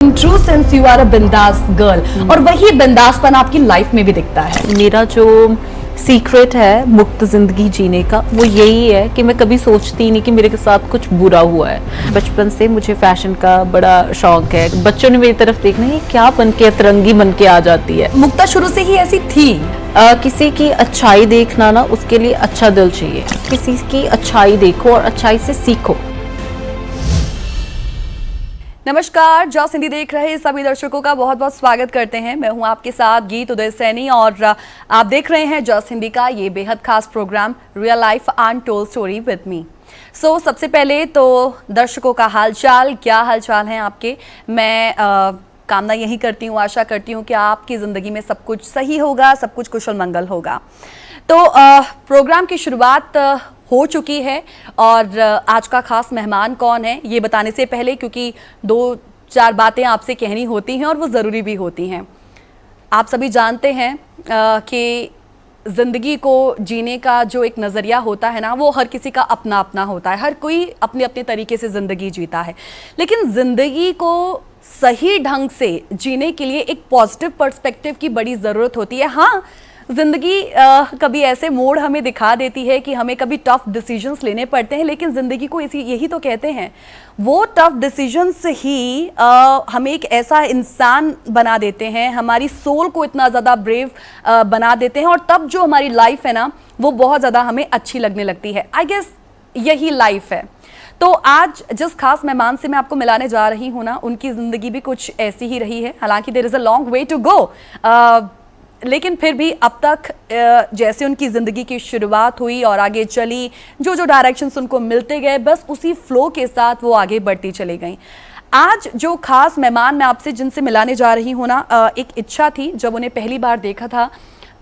True sense you are a bindaas girl और वही बिंदासपन आपकी लाइफ में भी दिखता है। मेरा जो सीक्रेट है मुक्त जिंदगी जीने का वो यही है कि मैं कभी सोचती नहीं कि मेरे साथ कुछ बुरा हुआ है। बचपन से मुझे फैशन का बड़ा शौक है। बच्चों ने मेरी तरफ देखना ये क्या बन के अतरंगी बन के आ जाती है। मुक्ता शुरू से ही ऐसी थी। किसी की अच्छाई देखना ना उसके लिए अच्छा दिल चाहिए। किसी की अच्छाई देखो और अच्छाई से सीखो। नमस्कार, जॉस हिंदी देख रहे सभी दर्शकों का बहुत बहुत स्वागत करते हैं। मैं हूं आपके साथ गीत उदय सैनी और आप देख रहे हैं जॉस हिंदी का ये बेहद खास programme real life untold story with me. सबसे पहले तो दर्शकों का हालचाल, क्या हालचाल है आपके। मैं कामना यही करती हूँ, आशा करती हूँ कि आपकी ज़िंदगी में सब कुछ सही होगा, सब कुछ कुशल मंगल होगा। तो प्रोग्राम की शुरुआत हो चुकी है और आज का खास मेहमान कौन है ये बताने से पहले, क्योंकि 2-4 बातें आपसे कहनी होती हैं और वो ज़रूरी भी होती हैं। आप सभी जानते हैं कि ज़िंदगी को जीने का जो एक नज़रिया होता है ना, वो हर किसी का अपना अपना होता है। हर कोई अपने अपने तरीके से ज़िंदगी जीता है, लेकिन ज़िंदगी को सही ढंग से जीने के लिए एक पॉजिटिव पर्सपेक्टिव की बड़ी ज़रूरत होती है। हाँ, ज़िंदगी कभी ऐसे मोड़ हमें दिखा देती है कि हमें कभी टफ डिसीजंस लेने पड़ते हैं, लेकिन ज़िंदगी को यही तो कहते हैं, वो टफ डिसीजंस ही हमें एक ऐसा इंसान बना देते हैं, हमारी सोल को इतना ज़्यादा ब्रेव बना देते हैं और तब जो हमारी लाइफ है ना वो बहुत ज़्यादा हमें अच्छी लगने लगती है। आई गेस यही लाइफ है। तो आज जिस खास मेहमान से मैं आपको मिलाने जा रही हूँ ना, उनकी ज़िंदगी भी कुछ ऐसी ही रही है। हालांकि there is a long way to go, लेकिन फिर भी अब तक जैसे उनकी ज़िंदगी की शुरुआत हुई और आगे चली, जो जो डायरेक्शंस उनको मिलते गए, बस उसी फ्लो के साथ वो आगे बढ़ती चली गई। आज जो खास मेहमान मैं आपसे जिनसे मिलाने जा रही हूँ ना, एक इच्छा थी। जब उन्हें पहली बार देखा था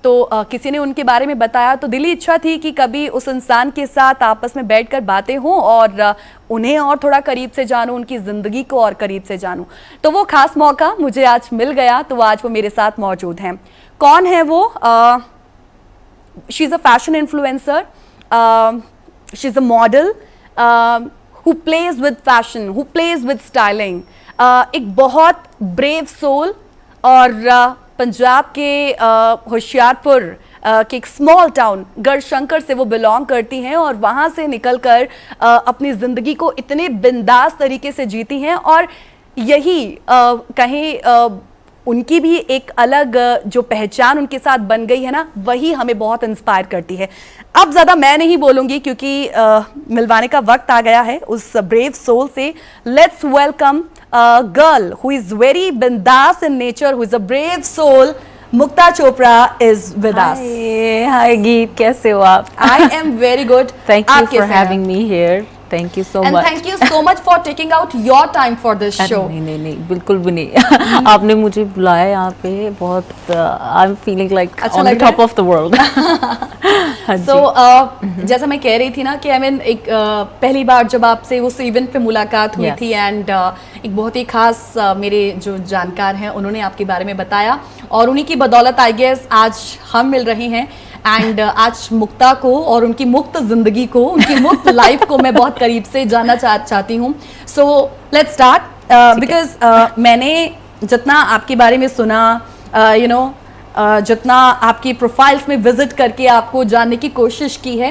तो किसी ने उनके बारे में बताया तो दिली इच्छा थी कि कभी उस इंसान के साथ आपस में बैठकर बातें हों और उन्हें और थोड़ा करीब से जानूं, उनकी ज़िंदगी को और करीब से जानूं। तो वो खास मौका मुझे आज मिल गया, तो आज वो मेरे साथ मौजूद हैं। कौन है वो? She is a fashion influencer, she is a model who plays with fashion, who plays with styling. एक बहुत ब्रेव सोल और पंजाब के होशियारपुर के एक स्मॉल टाउन गढ़शंकर से वो बिलोंग करती हैं और वहाँ से निकलकर अपनी ज़िंदगी को इतने बिंदास तरीके से जीती हैं और यही कहीं उनकी भी एक अलग जो पहचान उनके साथ बन गई है ना, वही हमें बहुत इंस्पायर करती है। अब ज़्यादा मैं नहीं बोलूँगी क्योंकि मिलवाने का वक्त आ गया है उस ब्रेव सोल से। Let's welcome girl who is very बिंदास in nature, who is a brave soul. Mukta Chopra is with us. Hi Geet, कैसे हो आप? I am very good. Thank you for having me here. Thank you so much. And thank you so much for taking out your time for this show. नहीं, बिल्कुल भी नहीं। आपने मुझे बुलाया यहाँ पे, बहुत I am feeling like on the top of the world. जैसा मैं कह रही थी ना कि आई मीन एक पहली बार जब आपसे उस इवेंट पे मुलाकात हुई थी एंड एक बहुत ही खास मेरे जो जानकार हैं उन्होंने आपके बारे में बताया और उन्हीं की बदौलत आई गेस आज हम मिल रहे हैं। एंड आज मुक्ता को और उनकी मुक्त जिंदगी को, उनकी मुक्त लाइफ को मैं बहुत करीब से जानना चाहती हूँ। सो लेट्स स्टार्ट बिकॉज मैंने जितना आपके बारे में सुना, जितना आपकी प्रोफाइल्स में विजिट करके आपको जानने की कोशिश की है,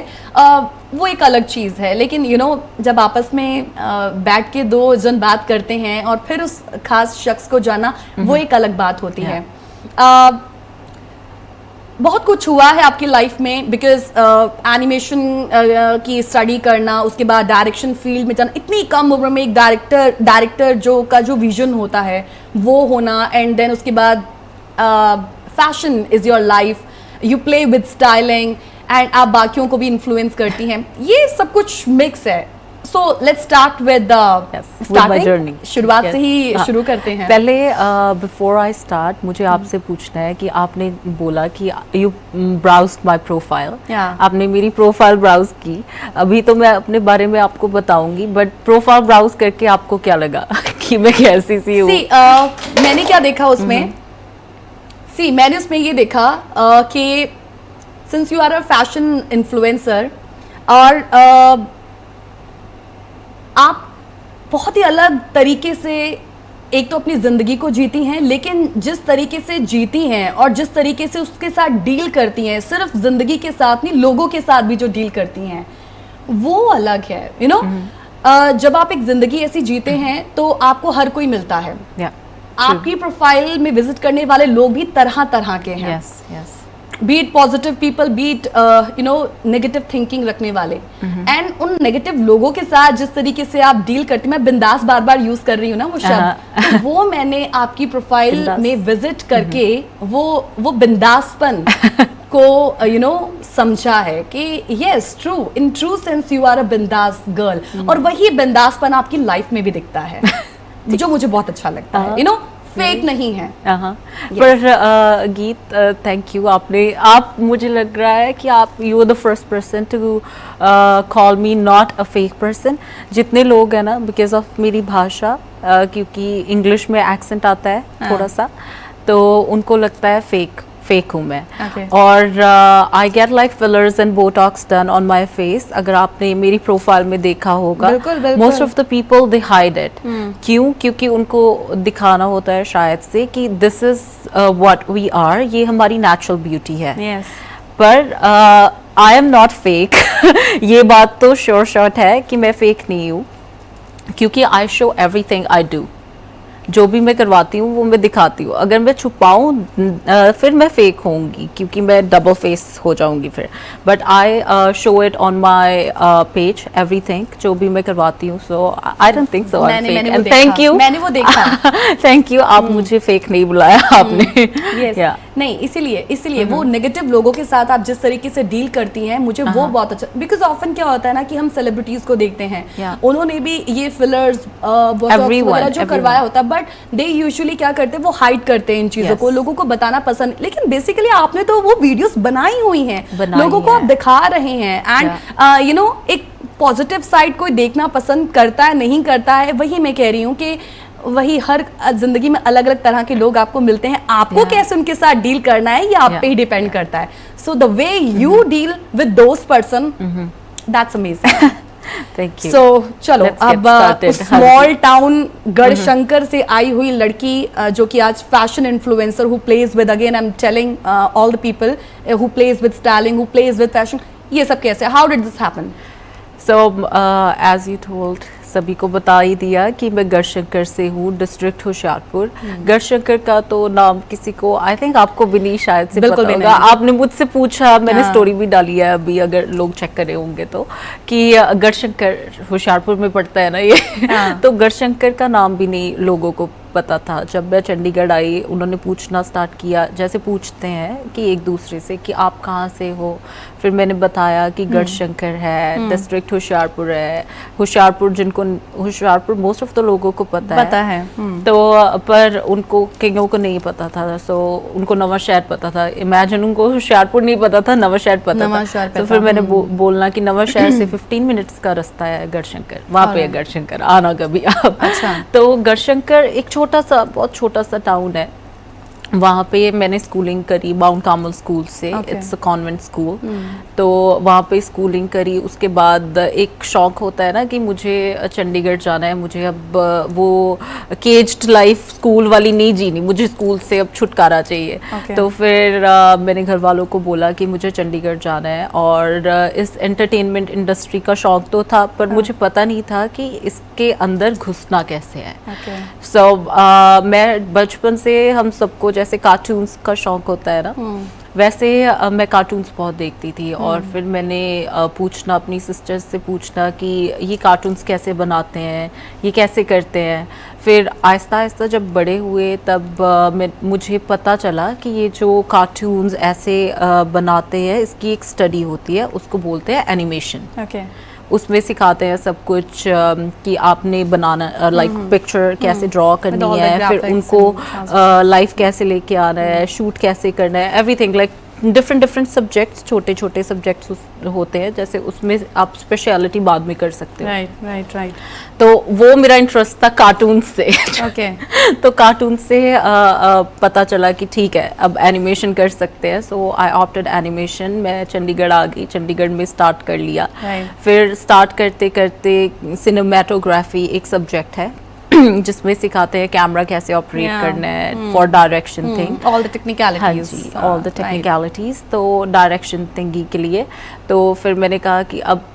वो एक अलग चीज़ है। लेकिन जब आपस में बैठ के दो जन बात करते हैं और फिर उस खास शख्स को जाना, वो एक अलग बात होती है। बहुत कुछ हुआ है आपकी लाइफ में बिकॉज एनिमेशन की स्टडी करना, उसके बाद डायरेक्शन फील्ड में जाना, इतनी कम उम्र में एक डायरेक्टर जो विजन होता है वो होना, एंड देन उसके बाद fashion is your life, you play with styling and आप बाकियों को भी इन्फ्लुएंस करती हैं। ये सब कुछ मिक्स है। So let's start with my journey. शुरुआत से ही शुरू करते हैं। पहले बिफोर आई स्टार्ट मुझे आपसे पूछना है कि आपने बोला कि यू ब्राउज्ड माय प्रोफाइल। आपने मेरी प्रोफाइल ब्राउज की। अभी तो मैं अपने बारे में आपको बताऊंगी, बट प्रोफाइल ब्राउज करके आपको क्या लगा कि मैं कैसी सी हूँ? मैंने क्या देखा उसमें? मैंने उसमें ये देखा कि since you are a fashion influencer और आप बहुत ही अलग तरीके से एक तो अपनी जिंदगी को जीती हैं, लेकिन जिस तरीके से जीती हैं और जिस तरीके से उसके साथ डील करती हैं, सिर्फ जिंदगी के साथ नहीं, लोगों के साथ भी जो डील करती हैं वो अलग है, यू नो। जब आप एक जिंदगी ऐसी जीते हैं तो आपको हर कोई मिलता है। आपकी प्रोफाइल में विजिट करने वाले लोग भी तरह तरह के हैं। Be it positive people, be it you know negative thinking रखने वाले, एंड उन नेगेटिव लोगों के साथ जिस तरीके से आप डील करते, मैं बिंदास बार बार यूज कर रही हूँ ना वो शब्द, तो वो मैंने आपकी प्रोफाइल में विजिट करके वो बिंदासपन को यू नो समझा है कि yes, true, in true sense you are a bindaas girl, और वही बिंदासपन आपकी लाइफ में भी दिखता है जो मुझे बहुत अच्छा लगता है, यू नो, फेक नहीं है। पर गीत, थैंक यू, आप मुझे लग रहा है कि आप you are the first person to call me not a fake person. जितने लोग हैं ना, बिकॉज ऑफ मेरी भाषा, क्योंकि इंग्लिश में एक्सेंट आता है थोड़ा सा, तो उनको लगता है फेक हूँ मैं। और I get like fillers and Botox done on my face. अगर आपने मेरी प्रोफाइल में देखा होगा, most of the people they hide it. क्यों? क्योंकि उनको दिखाना होता है शायद से कि this is what we are, ये हमारी नेचुरल ब्यूटी है। पर आई एम नॉट फेक। ये बात तो श्योर शॉट है कि मैं फेक नहीं हूँ, क्योंकि I show everything I do. जो भी मैं करवाती हूँ वो मैं दिखाती हूँ। अगर मैं छुपाऊँ फिर मैं फेक होंगी, क्योंकि मैं डबल फेस हो जाऊंगी फिर। But I show it on my page everything, जो भी मैं करवाती हूँ। So I don't think so I am fake, and thank you. मैंने वो देखा। थैंक यू, आप मुझे फेक नहीं बुलाया आपने। yes. नहीं, इसीलिए वो नेगेटिव लोगों के साथ आप जिस तरीके से डील करती हैं, मुझे वो बहुत अच्छा, बिकॉज ऑफन क्या होता है ना कि हम सेलिब्रिटीज को देखते हैं, उन्होंने भी ये फिलर्स वगैरह जो करवाया होता है, बट दे यूजुअली क्या करते हैं, वो हाइड करते हैं इन चीजों को, लोगों को बताना पसंद। लेकिन बेसिकली आपने तो वो वीडियोस बनाई हुई हैं, लोगों को आप दिखा रहे हैं, एंड यू नो एक पॉजिटिव साइड कोई देखना पसंद करता है नहीं करता है, वही मैं कह रही हूँ कि वही हर जिंदगी में अलग अलग तरह के लोग आपको मिलते हैं, आपको कैसे उनके साथ डील करना है ये आप पे ही डिपेंड करता है। So the way you deal with those person, that's amazing. Thank you. So, चलो अब स्मॉल टाउन गढ़शंकर से आई हुई लड़की जो कि आज fashion influencer who plays with, again I am telling all the people, who plays with styling, who plays with fashion, ये सब कैसे, how did this happen? So as you told, सभी को बता ही दिया कि मैं गढ़शंकर से हूँ, डिस्ट्रिक्ट होशियारपुर। गढ़शंकर का तो नाम किसी को, आई थिंक आपको भी नहीं शायद से पता होगा। आपने मुझसे पूछा, मैंने स्टोरी भी डाली है अभी, अगर लोग चेक करे होंगे तो, कि गढ़शंकर होशियारपुर में पड़ता है ना ये। तो गढ़शंकर का नाम भी नहीं लोगों को पता था। जब मैं चंडीगढ़ आई, उन्होंने पूछना स्टार्ट किया, जैसे पूछते हैं कि एक दूसरे से कि आप कहाँ से हो। फिर मैंने बताया कि गढ़शंकर है, डिस्ट्रिक्ट होशियारपुर है। होशियारपुर मोस्ट ऑफ द लोगों को पता है। तो पर उनको कईयों को नहीं पता था। सो उनको नवा शहर पता था। इमेजिन, उनको होशियारपुर नहीं पता था, नवा शहर पता था। तो फिर मैंने बोलना कि नवा शहर से 15 मिनट्स का रास्ता है गढ़शंकर, वहाँ पे है गढ़शंकर, आना कभी आप। अच्छा। तो गढ़शंकर एक बहुत छोटा सा टाउन है। वहाँ पे मैंने स्कूलिंग करी माउंट कार्मल स्कूल से। It's a convent school. तो वहाँ पे स्कूलिंग करी। उसके बाद एक शौक होता है ना कि मुझे चंडीगढ़ जाना है, मुझे अब वो केज्ड लाइफ स्कूल वाली नहीं जीनी, मुझे स्कूल से अब छुटकारा चाहिए। तो फिर मैंने घर वालों को बोला कि मुझे चंडीगढ़ जाना है, और इस एंटरटेनमेंट इंडस्ट्री का शौक तो था, पर मुझे पता नहीं था कि इसके अंदर घुसना कैसे है। सो मैं बचपन से, हम सबको जैसे कार्टून्स का शौक होता है ना, वैसे मैं कार्टून्स बहुत देखती थी। और फिर मैंने पूछना, अपनी सिस्टर्स से पूछना कि ये कार्टून्स कैसे बनाते हैं, ये कैसे करते हैं। फिर आहिस्ता आहिस्ता जब बड़े हुए, तब मुझे पता चला कि ये जो कार्टून्स ऐसे बनाते हैं, इसकी एक स्टडी होती है, उसको बोलते हैं एनिमेशन। उसमें सिखाते हैं सब कुछ कि आपने बनाना, लाइक पिक्चर कैसे ड्रॉ करनी है, फिर उनको लाइफ कैसे लेके आना है, शूट कैसे करना है, एवरीथिंग, लाइक डिफरेंट सब्जेक्ट्स, छोटे छोटे सब्जेक्ट्स होते हैं, जैसे उसमें आप स्पेशलिटी बाद में कर सकते हो। राइट। तो वो मेरा इंटरेस्ट था कार्टून से। तो कार्टून से पता चला कि ठीक है, अब एनिमेशन कर सकते हैं। सो आई ऑप्टेड एनिमेशन। मैं चंडीगढ़ आ गई, चंडीगढ़ में स्टार्ट कर लिया। फिर स्टार्ट करते करते सिनेमेटोग्राफी एक सब्जेक्ट है, जिसमें सिखाते हैं कैमरा कैसे ऑपरेट करना है for direction thing, all the technicalities. हाँ जी, ऑल द टेक्निकलिटीज, तो डायरेक्शन थिंगी के लिए। तो फिर मैंने कहा कि अब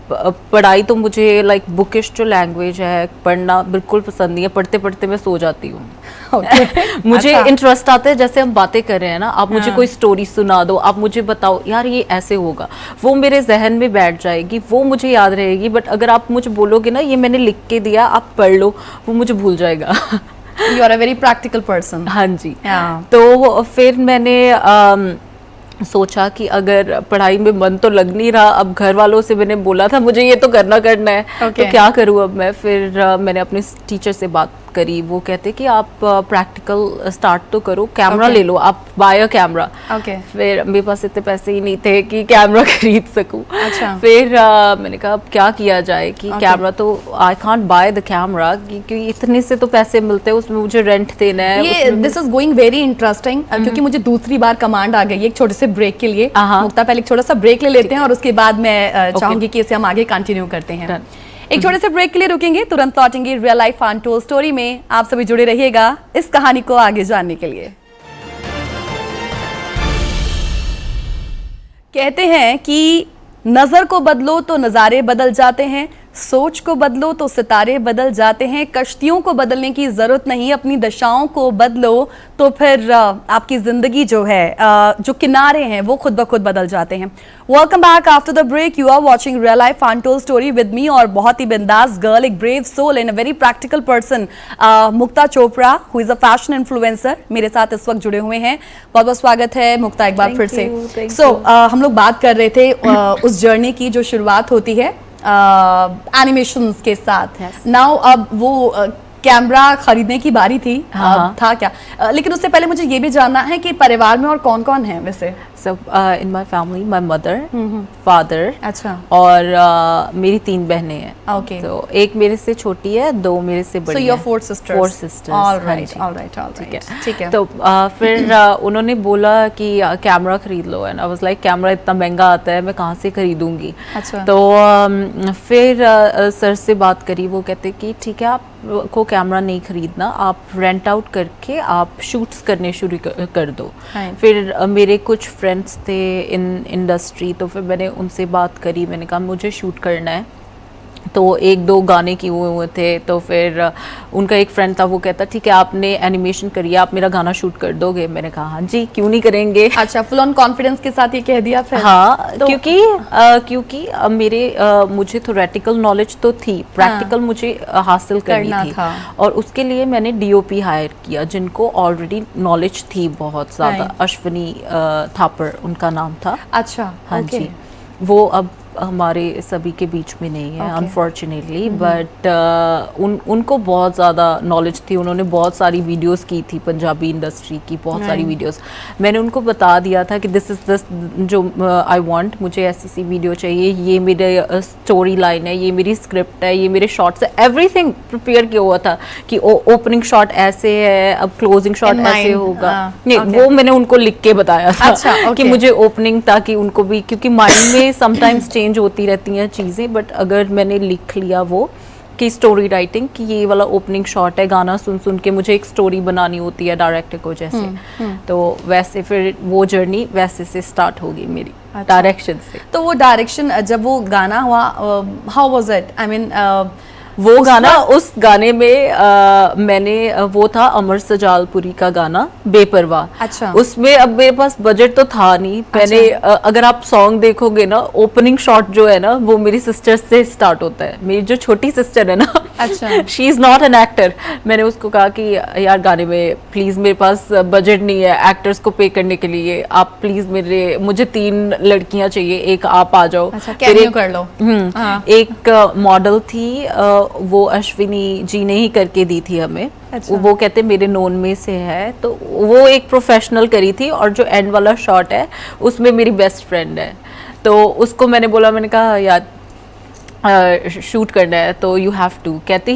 पढ़ाई तो मुझे लाइक बुकिश जो लैंग्वेज है पढ़ना बिल्कुल पसंद नहीं है, पढ़ते पढ़ते मैं सो जाती हूँ। मुझे इंटरेस्ट आता है, जैसे हम बातें कर रहे हैं ना, आप मुझे कोई स्टोरी सुना दो, आप मुझे बताओ यार ये ऐसे होगा, वो मेरे जहन में बैठ जाएगी, वो मुझे याद रहेगी। बट अगर आप मुझे बोलोगे ना ये मैंने लिख के दिया आप पढ़ लो, वो मुझे भूल जाएगा। You are a very practical person. हाँ जी। तो फिर मैंने सोचा कि अगर पढ़ाई में मन तो लग नहीं रहा, अब घर वालों से मैंने बोला था मुझे ये तो करना है, तो क्या करूँ अब मैं। फिर मैंने अपने टीचर से बात करी, वो कहते कि आप प्रैक्टिकल स्टार्ट तो करो, कैमरा ले लो, आप बाय अ कैमरा। फिर मेरे पास इतने पैसे ही नहीं थे कि कैमरा खरीद सकूं। फिर मैंने कहा अब क्या किया जाए कि कैमरा तो I can't by the camera, क्योंकि इतने से तो पैसे मिलते हैं, उसमें मुझे रेंट देना है। ये this is going very interesting, क्योंकि मुझे दूसरी बार कमांड आ गई है एक छोटे से ब्रेक के लिए। मुक्ता पहले एक छोटा सा ब्रेक ले लेते हैं और उसके बाद मैं चाहूंगी कि इसे हम आगे कंटिन्यू करते हैं। एक छोटे से ब्रेक के लिए रुकेंगे, तुरंत लौटेंगे रियल लाइफ अनटोल्ड स्टोरी में। आप सभी जुड़े रहिएगा इस कहानी को आगे जानने के लिए। कहते हैं कि नजर को बदलो तो नजारे बदल जाते हैं, सोच को बदलो तो सितारे बदल जाते हैं। कश्तियों को बदलने की जरूरत नहीं, अपनी दशाओं को बदलो तो फिर आपकी जिंदगी जो है, जो किनारे हैं वो खुद ब खुद बदल जाते हैं। Welcome back after the break. You are watching real life untold story with me, और बहुत ही बिंदास गर्ल, एक brave soul and a very practical person, Mukta Chopra, who is a fashion influencer, मेरे साथ इस वक्त जुड़े हुए हैं। बहुत बहुत स्वागत है मुक्ता एक बार फिर से। सो हम लोग बात कर रहे थे उस जर्नी की जो शुरुआत होती है एनिमेशंस के साथ। नाउ अब वो कैमरा खरीदने की बारी थी, था क्या? लेकिन उससे पहले मुझे ये भी जानना है कि परिवार में और कौन कौन है वैसे? So in my family, my mother, father, अच्छा, और मेरी 3 बहनें हैं। Okay. तो एक मेरे से छोटी है, 2 मेरे से बड़ी हैं। So you're 4 sisters. 4 sisters. All right, all right, all right. ठीक है। तो फिर उन्होंने बोला कि कैमरा खरीद लो, and I was like camera इतना महंगा आता है, मैं कहाँ से खरीदूंगी? अच्छा। तो फिर सर से बात करी, वो कहते कि ठीक है आप को कैमरा नहीं खरीदना, आप रेंट आउट करके आप शूट्स करने शुरू कर दो। फिर मेरे कुछ फ्रेंड्स थे इन इंडस्ट्री, तो फिर मैंने उनसे बात करी, मैंने कहा मुझे शूट करना है। तो 1-2 गाने किए हुए थे, तो फिर उनका एक फ्रेंड था, वो कहता ठीक है आपने एनिमेशन करी, आप मेरा गाना शूट कर दोगे? मैंने कहा हाँ जी, क्यों नहीं करेंगे। अच्छा, फुल ऑन कॉन्फिडेंस के साथ ये कह दिया फिर? हाँ, तो क्योंकि मेरे मुझे थोरेटिकल नॉलेज तो थी, प्रैक्टिकल मुझे हासिल करनी थी, और उसके लिए मैंने DOP हायर किया जिनको ऑलरेडी नॉलेज थी बहुत ज़्यादा। अश्विनी थापर उनका नाम था। अच्छा, हाँ जी, वो अब हमारे सभी के बीच में नहीं है अनफॉर्चुनेटली, बट उनको बहुत ज़्यादा नॉलेज थी, उन्होंने बहुत सारी वीडियोस की थी पंजाबी इंडस्ट्री की, बहुत सारी वीडियोस। मैंने उनको बता दिया था कि दिस इज़ दिस जो आई वांट, मुझे ऐसी वीडियो चाहिए, ये मेरे स्टोरी लाइन है, ये मेरी स्क्रिप्ट है, ये मेरे शॉट्स है, एवरीथिंग प्रिपेयर किया हुआ था कि ओपनिंग शॉट ऐसे है, अब क्लोजिंग शॉट ऐसे होगा। नहीं, वो मैंने उनको लिख के बताया था कि मुझे ओपनिंग, ताकि उनको भी, क्योंकि माइंड में समटाइम्स चेंज होती रहती हैं चीज़ें, बट अगर मैंने लिख लिया वो कि स्टोरी राइटिंग कि ये वाला ओपनिंग शॉट है, गाना सुन सुन के मुझे एक स्टोरी बनानी होती है डायरेक्टर को जैसे, तो वैसे फिर वो जर्नी वैसे से स्टार्ट होगी मेरी। डायरेक्शन से। तो वो डायरेक्शन जब वो गाना हुआ, how was it? I mean वो गाना, उस गाने में मैंने वो था अमर सजालपुरी का गाना बेपरवाह। अच्छा। उसमें अब मेरे पास बजट तो था नहीं, मैंने अगर आप सॉन्ग देखोगे ना, ओपनिंग शॉट जो है ना वो मेरी सिस्टर से स्टार्ट होता है। मेरी जो छोटी सिस्टर है ना, अच्छा, she is not an actor. मैंने उसको कहा कि यार गाने में प्लीज मेरे पास बजट नहीं है एक्टर्स को पे करने के लिए, आप प्लीज मुझे 3 लड़कियां चाहिए, एक आप आ जाओ। अच्छा, कैमियो कर लो। एक मॉडल थी, वो अश्विनी जी ने ही करके दी थी हमें। अच्छा। वो कहते मेरे नोन में से है, तो वो एक प्रोफेशनल करी थी, और जो एंड वाला शॉट है उसमें मेरी बेस्ट फ्रेंड है, तो उसको मैंने बोला, मैंने कहा यार शूट करना है तो यू हैव टू, कहती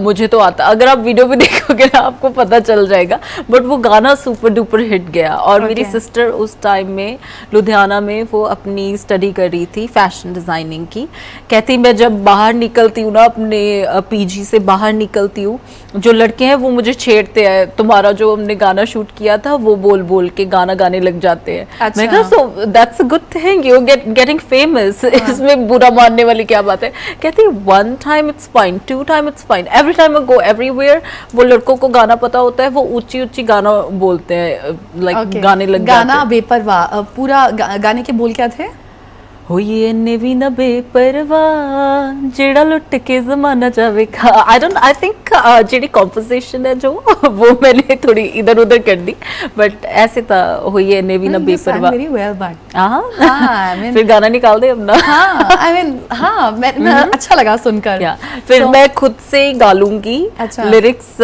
मुझे तो आता, अगर आप वीडियो भी देखोगे ना आपको पता चल जाएगा, बट वो गाना सुपर डुपर हिट गया। और मेरी सिस्टर उस टाइम में लुधियाना में वो अपनी स्टडी कर रही थी फैशन डिज़ाइनिंग की, कहती मैं जब बाहर निकलती हूँ ना, अपने पीजी से बाहर निकलती हूँ, जो लड़के हैं वो मुझे छेड़ते हैं, तुम्हारा जो हमने गाना शूट किया था वो बोल बोल के गाना गाने लग जाते हैं। अच्छा। मैं कहा so that's a good thing, you getting famous, इसमें बुरा मानने वाली क्या बात है। कहती one time it's fine, two time it's fine, every time I go everywhere, वो लड़कों को गाना पता होता है, वो ऊंची ऊंची गाना बोलते हैं, लाइक गाने लग जाते हैं। गाना बेपरवाह, पूरा गाने के बोल क्या थे? होई इन्ने भी ना बेपरवाह जेड़ा लुट के जमाना जावेगा। आई थिंक जेडी कॉम्पोजिशन है जो वो मैंने थोड़ी इधर उधर कर दी, बट ऐसे था होई इन्ने भी ना बेपरवाह। वेरी वेल बट हाँ, फिर गाना निकाल दे अपना। हाँ, I mean, हाँ, मैं अच्छा लगा सुनकर। फिर मैं खुद से ही गा लूंगी, अच्छा। लिरिक्स